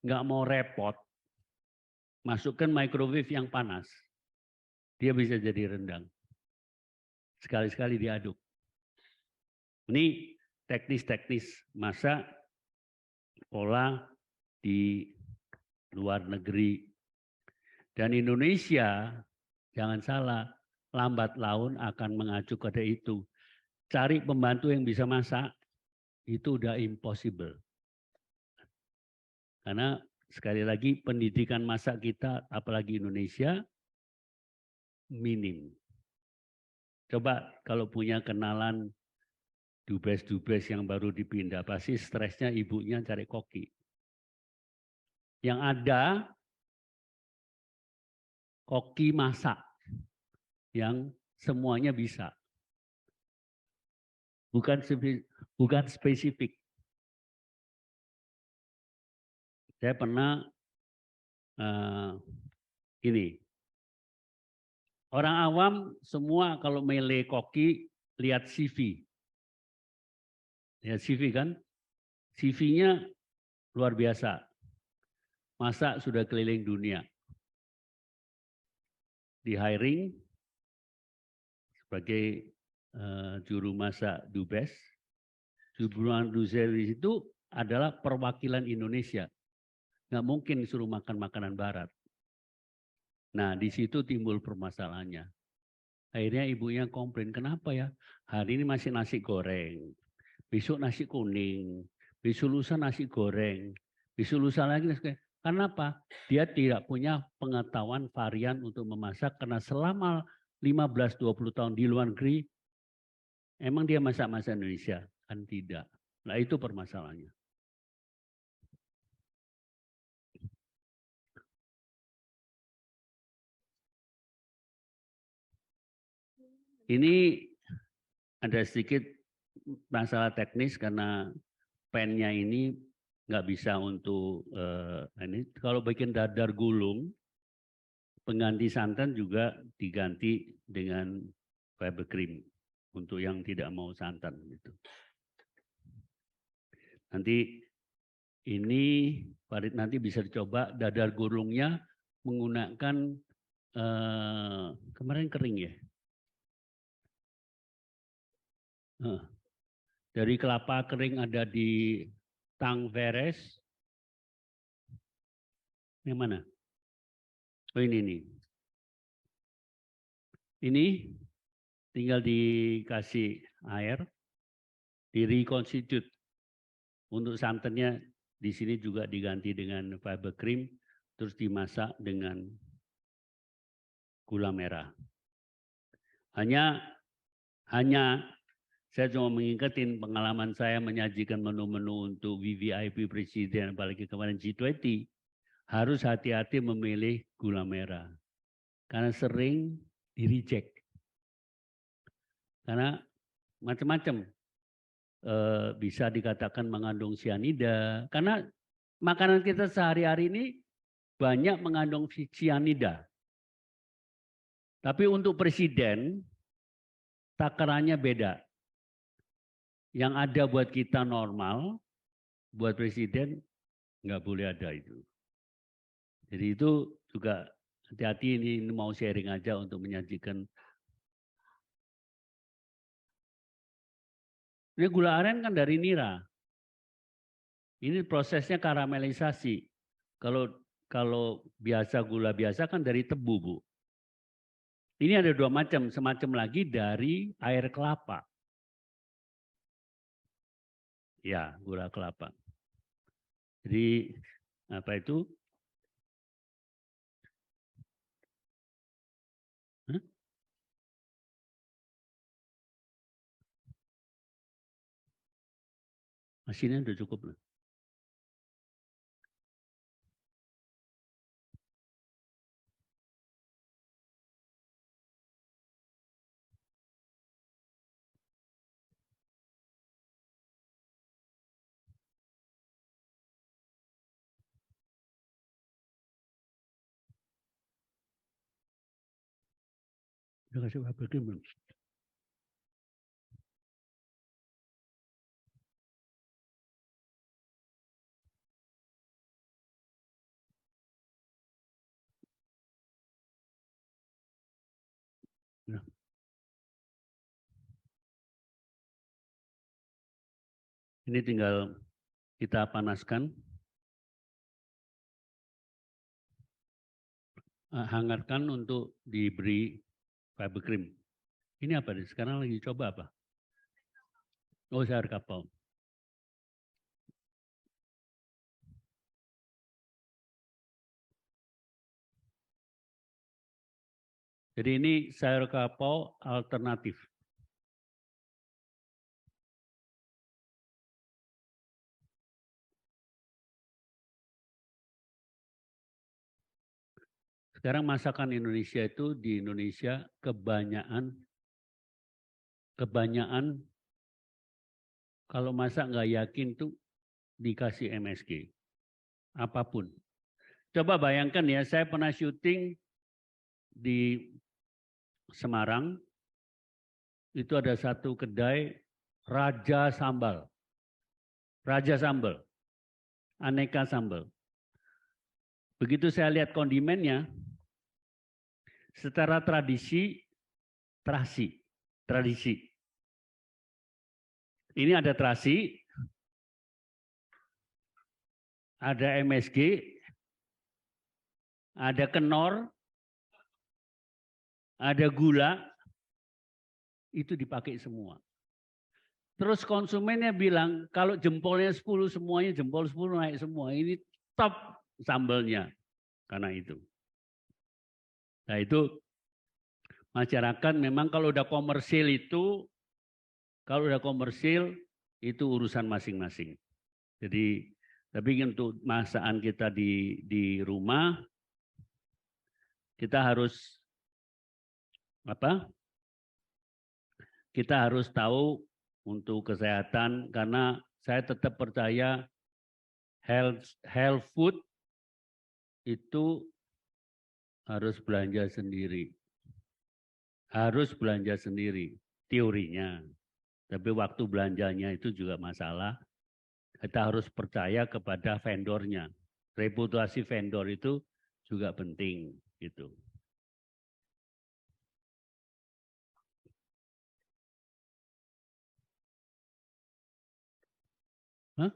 nggak mau repot, masukkan microwave yang panas. Dia bisa jadi rendang. Sekali-sekali diaduk. Ini teknis-teknis masak pola di luar negeri. Dan Indonesia, jangan salah, lambat laun akan mengacu pada itu. Cari pembantu yang bisa masak, itu udah impossible. Karena sekali lagi pendidikan masak kita, apalagi Indonesia, minim. Coba kalau punya kenalan dubes-dubes yang baru dipindah, pasti stresnya ibunya cari koki. Yang ada koki masak yang semuanya bisa. bukan spesifik. Saya pernah ini, orang awam semua kalau milih koki lihat CV. Lihat CV kan, CV-nya luar biasa. Masa sudah keliling dunia. Di hiring sebagai juru masak Dubes. Juru masak itu adalah perwakilan Indonesia. Nggak mungkin disuruh makan makanan barat. Nah, di situ timbul permasalahannya. Akhirnya ibunya komplain, kenapa ya? Hari ini masih nasi goreng, besok nasi kuning, besok lusa nasi goreng, besok lusa lagi nasi goreng. Karena apa? Dia tidak punya pengetahuan varian untuk memasak karena selama 15-20 tahun di luar negeri, emang dia masak-masak Indonesia? Kan tidak. Nah itu permasalahannya. Ini ada sedikit masalah teknis karena pennya ini nggak bisa untuk ini. Kalau bikin dadar gulung, pengganti santan juga diganti dengan fiber cream untuk yang tidak mau santan gitu. Nanti ini Farid nanti bisa dicoba dadar gulungnya menggunakan kemarin kering ya. Dari kelapa kering ada di Tang Veres. Yang mana? Oh ini nih. Ini tinggal dikasih air, di-reconstitute. Untuk santannya di sini juga diganti dengan fiber cream, terus dimasak dengan gula merah. Hanya saya cuma mengingetin pengalaman saya menyajikan menu-menu untuk VVIP Presiden, apalagi kemarin G20, harus hati-hati memilih gula merah. Karena sering di-reject. Karena macam-macam. Bisa dikatakan mengandung cyanida. Karena makanan kita sehari-hari ini banyak mengandung cyanida. Tapi untuk presiden, takarannya beda. Yang ada buat kita normal, buat presiden nggak boleh ada itu. Jadi itu juga hati-hati ini mau sharing aja untuk menyajikan. Ini gula aren kan dari nira. Ini prosesnya karamelisasi. Kalau biasa gula biasa kan dari tebu, Bu. Ini ada dua macam, semacam lagi dari air kelapa. Ya, gula kelapa. Jadi apa itu? Mesinnya udah cukup loh. Udah kasih fiber cream belum? Nah. Ini tinggal kita panaskan. Hangatkan untuk diberi fiber cream. Ini apa nih? Sekarang lagi coba apa? Oh, sayur kapau. Jadi ini sayur kapau alternatif. Sekarang masakan Indonesia itu di Indonesia kebanyakan Kalau masa nggak yakin tuh dikasih MSG. Apapun. Coba bayangkan ya, saya pernah syuting di Semarang, itu ada satu kedai Raja Sambal. Raja Sambal, aneka sambal. Begitu saya lihat kondimennya, secara tradisi, tradisi. Ini ada terasi, ada MSG, ada kenor, ada gula, itu dipakai semua. Terus konsumennya bilang, kalau jempolnya 10 semuanya, jempol 10 naik semua. Ini top sambalnya, karena itu. Nah itu masyarakat memang kalau udah komersil itu urusan masing-masing. Jadi tapi untuk masakan kita di rumah kita harus apa? Kita harus tahu untuk kesehatan karena saya tetap percaya health food itu harus belanja sendiri. Harus belanja sendiri teorinya. Tapi waktu belanjanya itu juga masalah. Kita harus percaya kepada vendornya. Reputasi vendor itu juga penting gitu. Hah?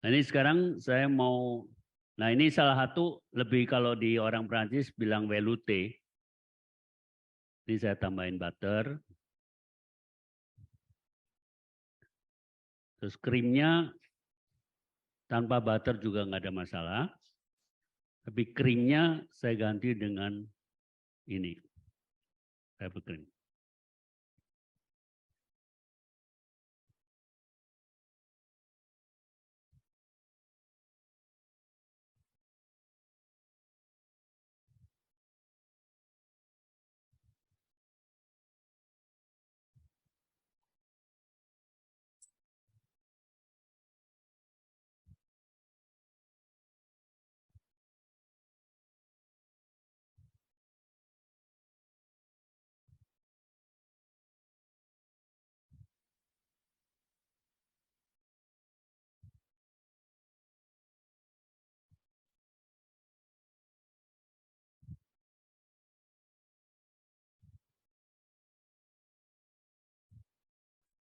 Nah, ini sekarang saya mau, nah ini salah satu lebih kalau di orang Prancis bilang velouté. Ini saya tambahin butter. Terus krimnya tanpa butter juga nggak ada masalah. Tapi krimnya saya ganti dengan ini. Heavy cream.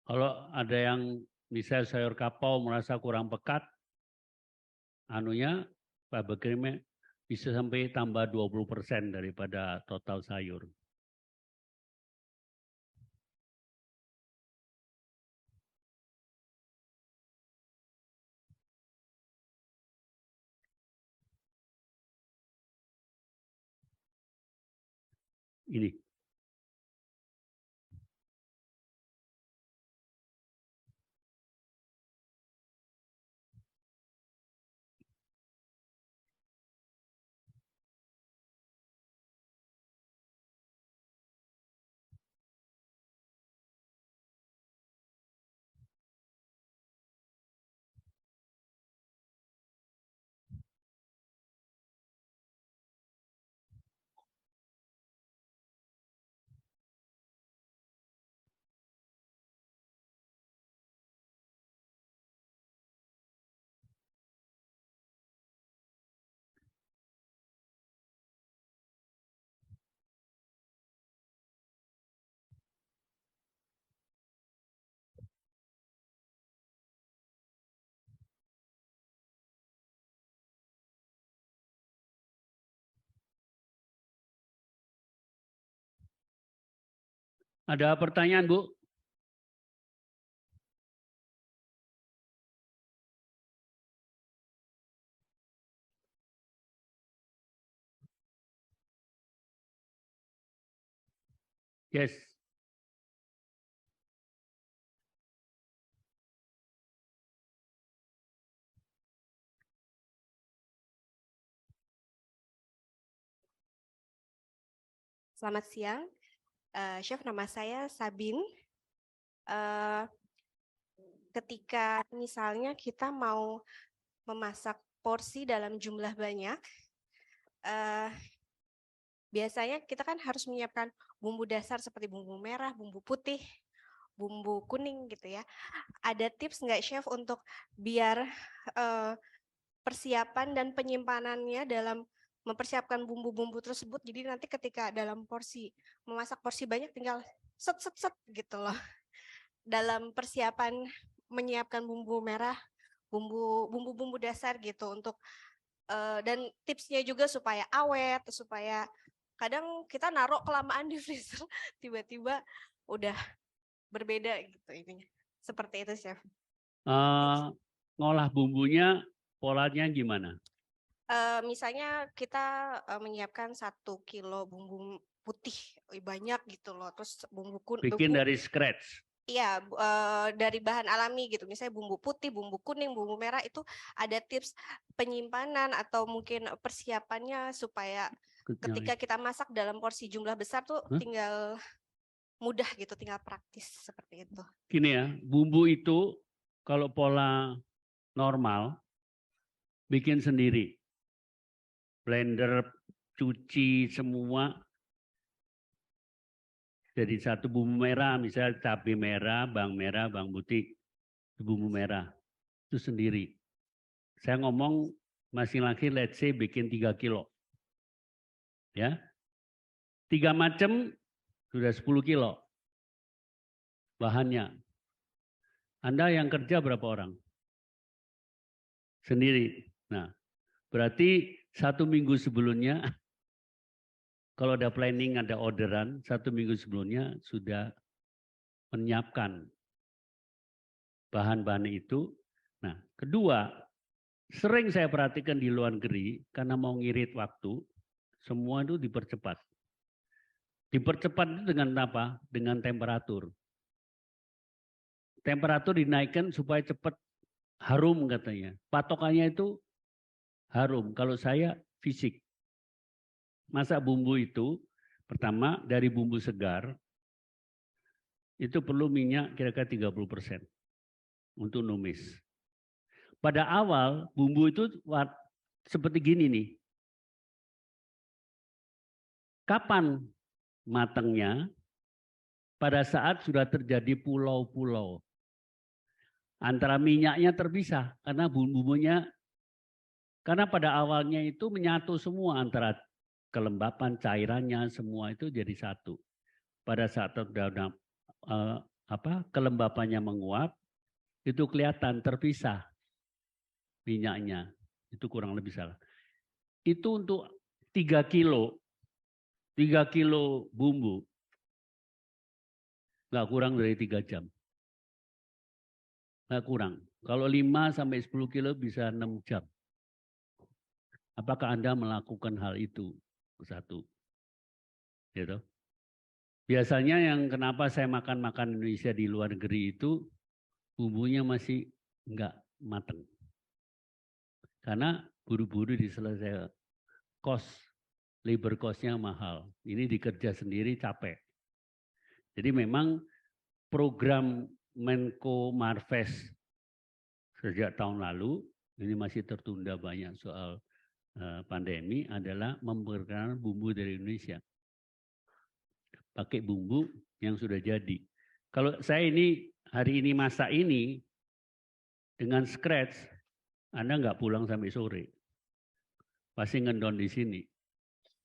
Kalau ada yang misalnya sayur kapau merasa kurang pekat, anunya Pak Bekrimnya bisa sampai tambah 20% daripada total sayur. Ini. Ada pertanyaan, Bu? Yes.
Selamat siang, Chef, nama saya Sabin. Ketika misalnya kita mau memasak porsi dalam jumlah banyak, biasanya kita kan harus menyiapkan bumbu dasar seperti bumbu merah, bumbu putih, bumbu kuning gitu ya. Ada tips nggak Chef untuk biar persiapan dan penyimpanannya dalam mempersiapkan bumbu-bumbu tersebut, jadi nanti ketika dalam memasak porsi banyak tinggal set gitu loh. Dalam persiapan menyiapkan bumbu merah, bumbu-bumbu dasar gitu untuk dan tipsnya juga supaya awet, supaya kadang kita naruh kelamaan di freezer tiba-tiba udah berbeda gitu ininya. Seperti itu, Chef.
Ngolah bumbunya polanya gimana?
Misalnya kita menyiapkan 1 kilo bumbu putih banyak gitu loh, terus
Bikin dari scratch.
Iya, dari bahan alami gitu. Misalnya bumbu putih, bumbu kuning, bumbu merah itu ada tips penyimpanan atau mungkin persiapannya supaya ketika kita masak dalam porsi jumlah besar tuh tinggal mudah gitu, tinggal praktis seperti itu.
Gini ya, bumbu itu kalau pola normal bikin sendiri. Blender, cuci semua. Jadi satu bumbu merah, misalnya cabai merah, bawang putih, bumbu merah. Itu sendiri. Saya ngomong masing-masing let's say bikin 3 kilo. Ya. 3 macam sudah 10 kilo. Bahannya. Anda yang kerja berapa orang? Sendiri. Nah, berarti 1 minggu sebelumnya kalau ada planning, ada orderan, 1 minggu sebelumnya sudah menyiapkan bahan-bahan itu. Nah, kedua, sering saya perhatikan di luar negeri, karena mau ngirit waktu, semua itu dipercepat. Dipercepat itu dengan apa? Dengan temperatur. Temperatur dinaikkan supaya cepat harum katanya. Patokannya itu harum. Kalau saya fisik. Masak bumbu itu, pertama dari bumbu segar, itu perlu minyak kira-kira 30% untuk numis. Pada awal bumbu itu seperti gini nih. Kapan matangnya? Pada saat sudah terjadi pulau-pulau. Antara minyaknya terpisah karena bumbunya, karena pada awalnya itu menyatu semua antara kelembapan, cairannya semua itu jadi satu. Pada saat kelembapannya menguap, itu kelihatan terpisah minyaknya. Itu kurang lebih salah. Itu untuk 3 kilo bumbu. Nggak kurang dari 3 jam. Nggak kurang. Kalau 5 sampai 10 kilo bisa 6 jam. Apakah Anda melakukan hal itu? Satu. Gitu. Biasanya yang kenapa saya makan Indonesia di luar negeri itu bumbunya masih enggak matang. Karena buru-buru diselesaikan. Labor cost-nya mahal. Ini dikerja sendiri capek. Jadi memang program Menko Marves sejak tahun lalu, ini masih tertunda banyak soal pandemi, adalah memperkenalkan bumbu dari Indonesia. Pakai bumbu yang sudah jadi. Kalau saya ini hari ini masak ini dengan scratch, Anda nggak pulang sampai sore. Pasti ngendon di sini.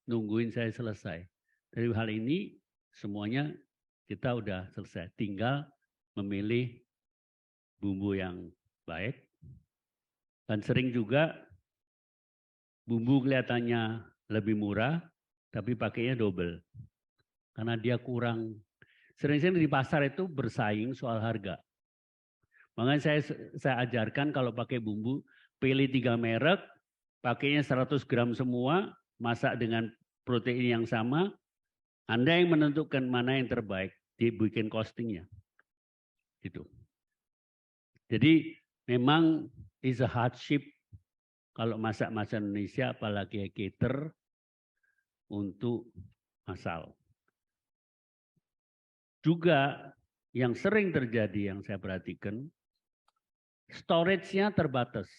Nungguin saya selesai. Dari hal ini semuanya kita udah selesai. Tinggal memilih bumbu yang baik. Dan sering juga bumbu kelihatannya lebih murah, tapi pakainya double. Karena dia kurang. Sering-sering di pasar itu bersaing soal harga. Makanya saya ajarkan kalau pakai bumbu, pilih 3 merek, pakainya 100 gram semua, masak dengan protein yang sama, Anda yang menentukan mana yang terbaik, dibikin costingnya. Gitu. Jadi memang is a hardship kalau masak Indonesia, apalagi cater untuk masal. juga yang sering terjadi yang saya perhatikan, storage-nya terbatas.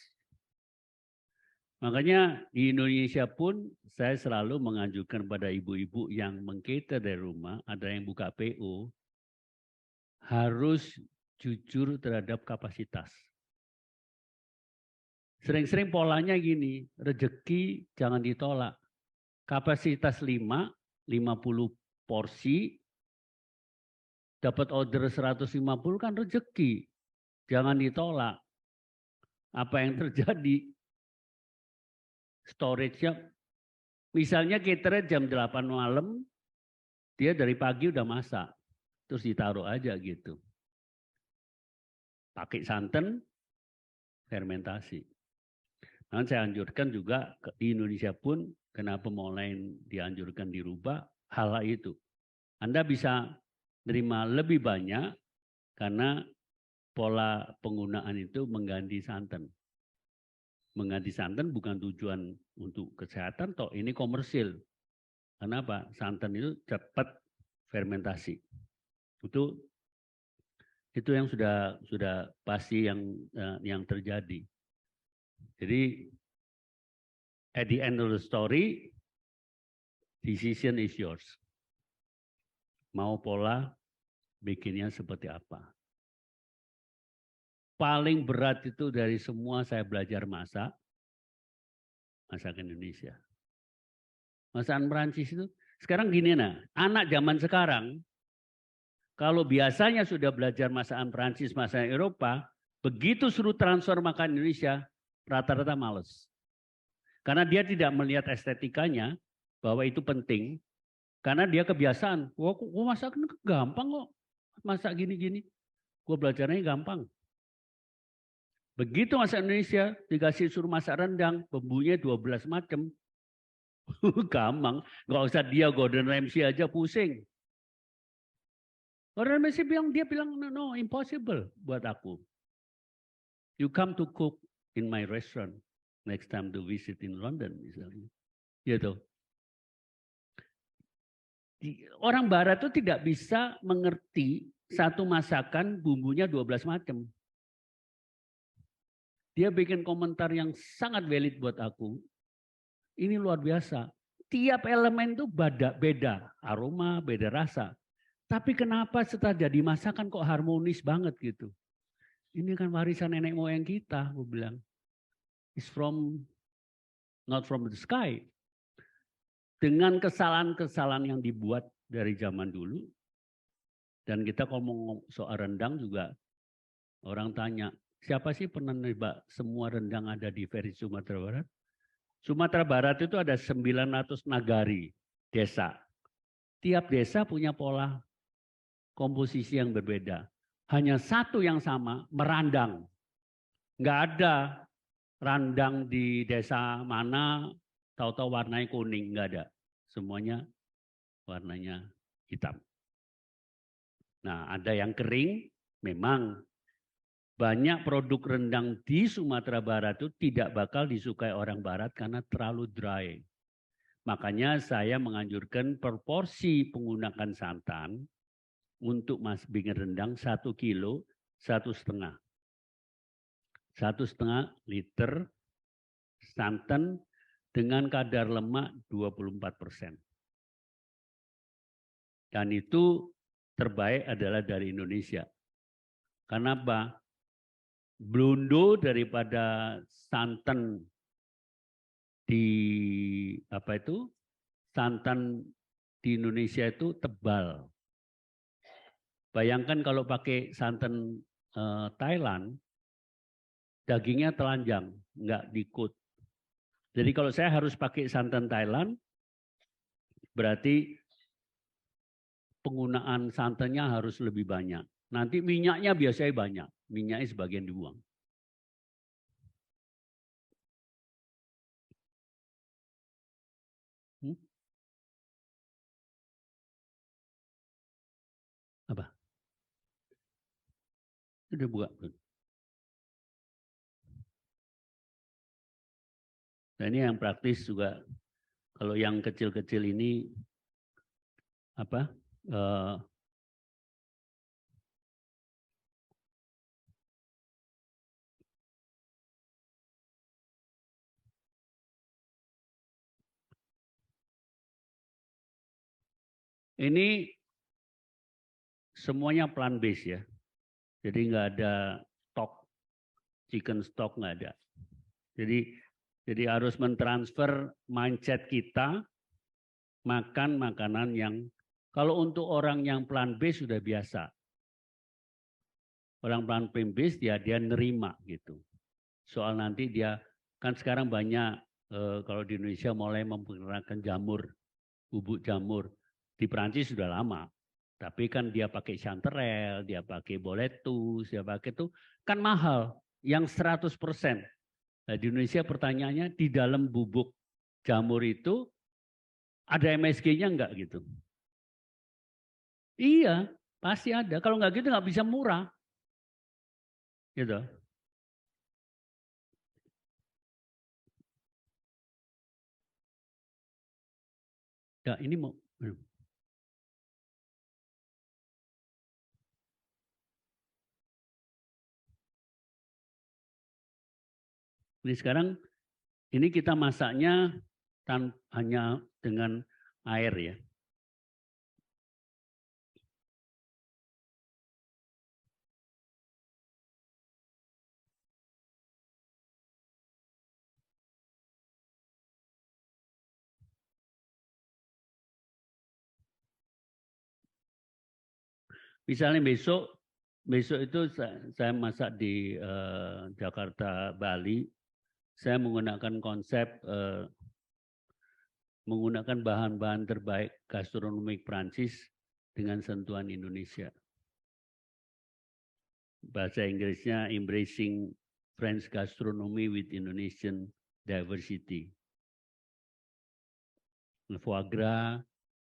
Makanya di Indonesia pun saya selalu menganjurkan pada ibu-ibu yang mengcater dari rumah, ada yang buka PO, harus jujur terhadap kapasitas. Sering-sering polanya gini, rezeki jangan ditolak. Kapasitas 50 porsi, dapat order 150 kan rezeki. Jangan ditolak. Apa yang terjadi? Storage-nya, misalnya caterer jam 8 malam, dia dari pagi udah masak. Terus ditaruh aja gitu. Pakai santan, fermentasi. Nah, saya anjurkan juga di Indonesia pun, kenapa mulai dianjurkan dirubah, hal itu. Anda bisa nerima lebih banyak karena pola penggunaan itu mengganti santan. Mengganti santan bukan tujuan untuk kesehatan, toh ini komersil. Kenapa? Santan itu cepat fermentasi. Itu yang sudah pasti yang terjadi. Jadi at the end of the story, decision is yours. Mau pola bikinnya seperti apa. Paling berat itu dari semua saya belajar masak Indonesia. Masakan Perancis itu, sekarang gini anak zaman sekarang, kalau biasanya sudah belajar masakan Perancis, masakan Eropa, begitu suruh transfer makan Indonesia, rata-rata males. Karena dia tidak melihat estetikanya, bahwa itu penting, karena dia kebiasaan, wah masak gampang kok, masak gini-gini, gue belajarnya gampang. Begitu masak Indonesia, dikasih suruh masak rendang, bumbunya 12 macam, gampang, nggak usah dia Gordon Ramsay aja pusing. Gordon Ramsay dia bilang no, impossible buat aku. You come to cook in my restaurant next time to visit in London misalnya. Gitu. Orang barat itu tidak bisa mengerti satu masakan bumbunya 12 macam. Dia bikin komentar yang sangat valid buat aku. Ini luar biasa. Tiap elemen itu beda, aroma, beda rasa. Tapi kenapa setelah jadi masakan kok harmonis banget gitu? Ini kan warisan nenek moyang kita, aku bilang. It's not from the sky. Dengan kesalahan-kesalahan yang dibuat dari zaman dulu. Dan kita ngomong soal rendang juga, orang tanya, siapa sih pernah nyoba semua rendang ada di versi Sumatera Barat? Sumatera Barat itu ada 900 nagari, desa. Tiap desa punya pola komposisi yang berbeda. Hanya satu yang sama, merandang. Nggak ada randang di desa mana, tahu-tahu warnanya kuning, nggak ada. Semuanya warnanya hitam. Nah, ada yang kering, memang banyak produk rendang di Sumatera Barat itu tidak bakal disukai orang Barat karena terlalu dry. Makanya saya menganjurkan proporsi penggunaan santan untuk bikin rendang 1 kilo, 1,5. 1,5 liter santan dengan kadar lemak 24%. Dan itu terbaik adalah dari Indonesia. Kenapa? Blundo daripada santan santan di Indonesia itu tebal. Bayangkan kalau pakai santan Thailand, dagingnya telanjang, nggak dikut. Jadi kalau saya harus pakai santan Thailand, berarti penggunaan santannya harus lebih banyak. Nanti minyaknya biasanya banyak, minyaknya sebagian dibuang. Apa? Sudah buka. Nah ini yang praktis juga. Kalau yang kecil-kecil ini Ini semuanya plant based ya. Jadi nggak ada stok, chicken stock nggak ada. Jadi harus mentransfer mindset kita makan makanan yang, kalau untuk orang yang plant based sudah biasa. Orang plant based dia nerima gitu. Soal nanti dia kan sekarang banyak kalau di Indonesia mulai menggunakan jamur, bubuk jamur. Di Perancis sudah lama. Tapi kan dia pakai chanterelle, dia pakai boletus, dia pakai itu kan mahal. Yang 100%. Nah, di Indonesia pertanyaannya di dalam bubuk jamur itu ada MSG-nya enggak gitu? Iya, pasti ada. Kalau enggak gitu enggak bisa murah. Gitu. Ya, ini mau. Ini sekarang ini kita masaknya hanya dengan air ya. Misalnya besok itu saya masak di Jakarta, Bali. Saya menggunakan konsep menggunakan bahan-bahan terbaik gastronomi Prancis dengan sentuhan Indonesia. Bahasa Inggrisnya Embracing French Gastronomy with Indonesian Diversity. Foie gras,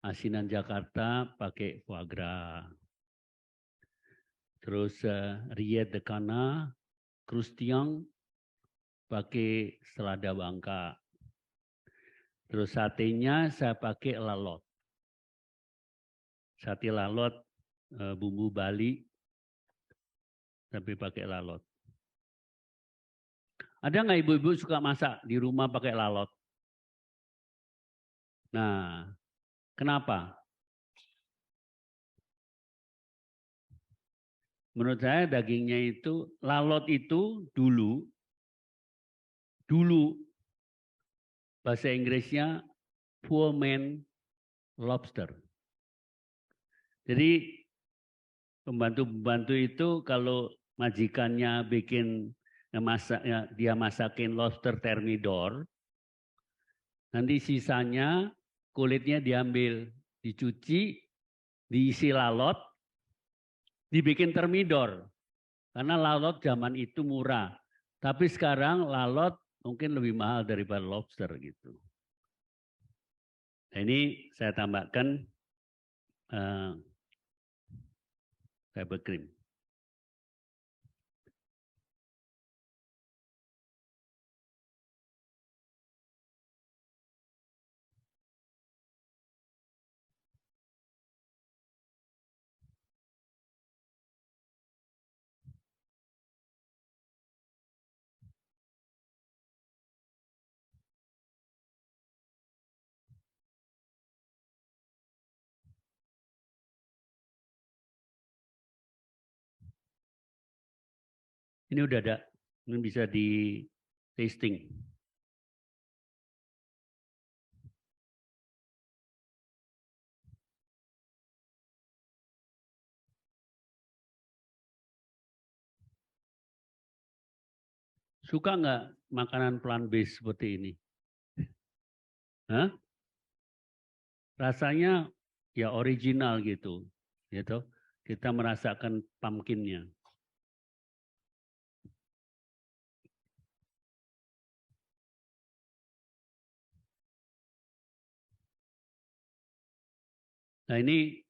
asinan Jakarta pakai foie gras. Terus rillette de canard, croustillant pakai selada Bangka. Terus satenya saya pakai lalot. Sate lalot bumbu Bali tapi pakai lalot. Ada nggak ibu-ibu suka masak di rumah pakai lalot? Nah, kenapa? Menurut saya dagingnya itu, lalot itu dulu bahasa Inggrisnya poor man lobster. Jadi pembantu-pembantu itu kalau majikannya bikin dia masakin lobster thermidor, nanti sisanya kulitnya diambil, dicuci, diisi lalot, dibikin thermidor. Karena lalot zaman itu murah. Tapi sekarang lalot mungkin lebih mahal daripada lobster gitu. Nah, ini saya tambahkan fiber cream. Ini udah ada, ini bisa di tasting. Suka nggak makanan plant based seperti ini? Hah? Rasanya ya original gitu. Kita merasakan pumpkinnya. Nah ini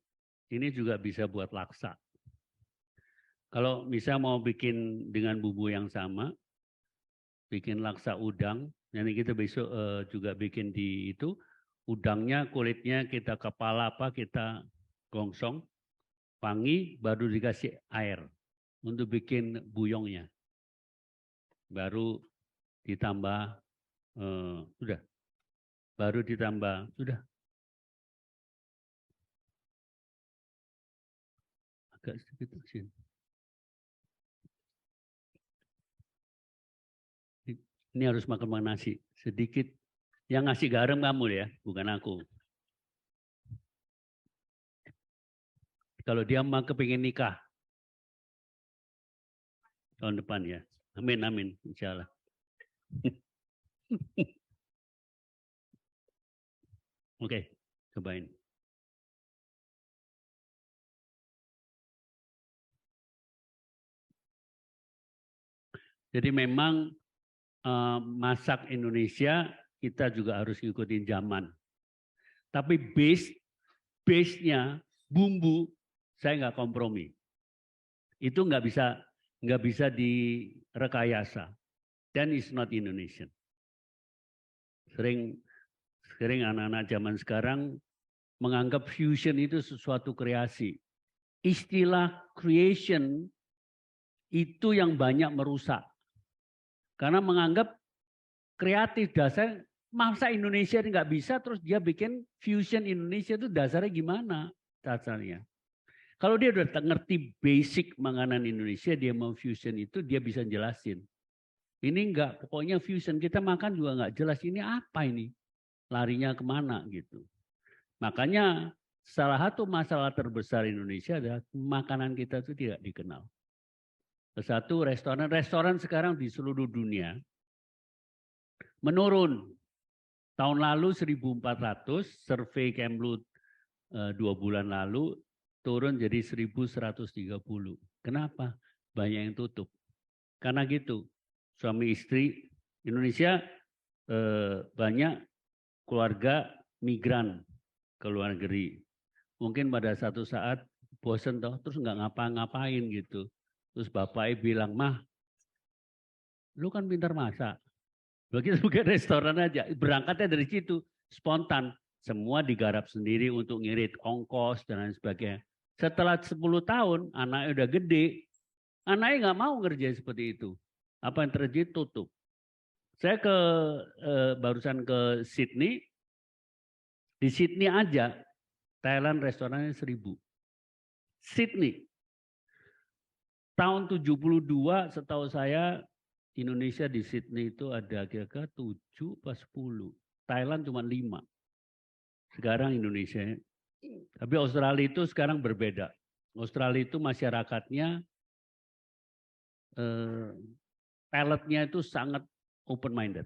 juga bisa buat laksa. Kalau misalnya mau bikin dengan bumbu yang sama, bikin laksa udang, nanti kita besok juga bikin di itu, udangnya kulitnya kita kepala kita gongsong, wangi, baru dikasih air untuk bikin buyongnya. Baru ditambah, sudah. Baru ditambah, sudah. Agak sedikit asin. Ini harus makan nasi sedikit. Yang ngasih garam kamu ya, bukan aku. Kalau dia mau kepingin nikah tahun depan ya. Amin, amin, insya Allah. Oke, cobain. Jadi memang masak Indonesia kita juga harus ngikutin zaman. Tapi base-nya bumbu saya nggak kompromi. Itu nggak bisa direkayasa. Dan it's not Indonesian. Sering anak-anak zaman sekarang menganggap fusion itu sesuatu kreasi. Istilah creation itu yang banyak merusak. Karena menganggap kreatif dasar, masa Indonesia ini nggak bisa, terus dia bikin fusion Indonesia itu dasarnya gimana dasarnya. Kalau dia udah ngerti basic makanan Indonesia, dia mau fusion itu, dia bisa jelasin. Ini enggak, pokoknya fusion, kita makan juga nggak jelas, ini apa ini? Larinya kemana gitu. Makanya salah satu masalah terbesar Indonesia adalah makanan kita itu tidak dikenal. Satu, restoran sekarang di seluruh dunia menurun. Tahun lalu 1.400, survei Kemlu 2 bulan lalu turun jadi 1.130. Kenapa? Banyak yang tutup. Karena gitu, suami istri Indonesia banyak keluarga migran ke luar negeri. Mungkin pada satu saat bosen toh, terus nggak ngapa-ngapain gitu. Terus bapaknya bilang, "Mah, lu kan pintar masak. Kita buka restoran aja." Berangkatnya dari situ, spontan. Semua digarap sendiri untuk ngirit ongkos dan lain sebagainya. Setelah 10 tahun, anaknya udah gede. Anaknya nggak mau ngerjain seperti itu. Apa yang terjadi? Tutup. Saya barusan ke Sydney. Di Sydney aja, Thailand restorannya 1.000. Sydney. Tahun 72 setahu saya Indonesia di Sydney itu ada kira-kira 7 pas 10. Thailand cuma 5. Sekarang Indonesia. Tapi Australia itu sekarang berbeda. Australia itu masyarakatnya paletnya itu sangat open minded.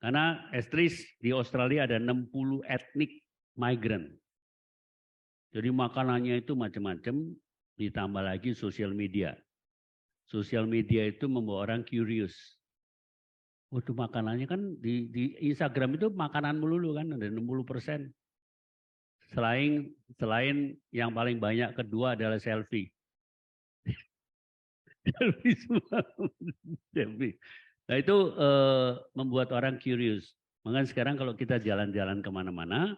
Karena Estris di Australia ada 60 etnik migran. Jadi makanannya itu macam-macam. Ditambah lagi sosial media. Sosial media itu membuat orang curious. Waduh, makanannya kan di Instagram itu makanan melulu kan, ada 60%. Selain yang paling banyak kedua adalah selfie. Selfie semua. Selfie. Nah itu membuat orang curious. Makanya sekarang kalau kita jalan-jalan kemana-mana,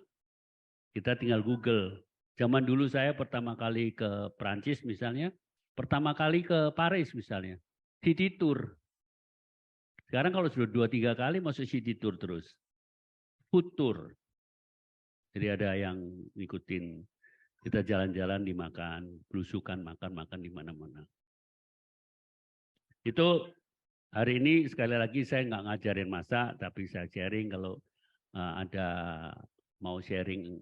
kita tinggal Google. Zaman dulu saya pertama kali ke Prancis misalnya, pertama kali ke Paris misalnya, city tour. Sekarang kalau sudah 2-3 kali masuk city tour terus. Food tour. Jadi ada yang ngikutin kita jalan-jalan dimakan, belusukan makan-makan di mana-mana. Itu hari ini sekali lagi saya nggak ngajarin masak, tapi saya sharing kalau ada mau sharing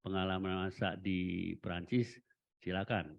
pengalaman masak di Perancis, silakan.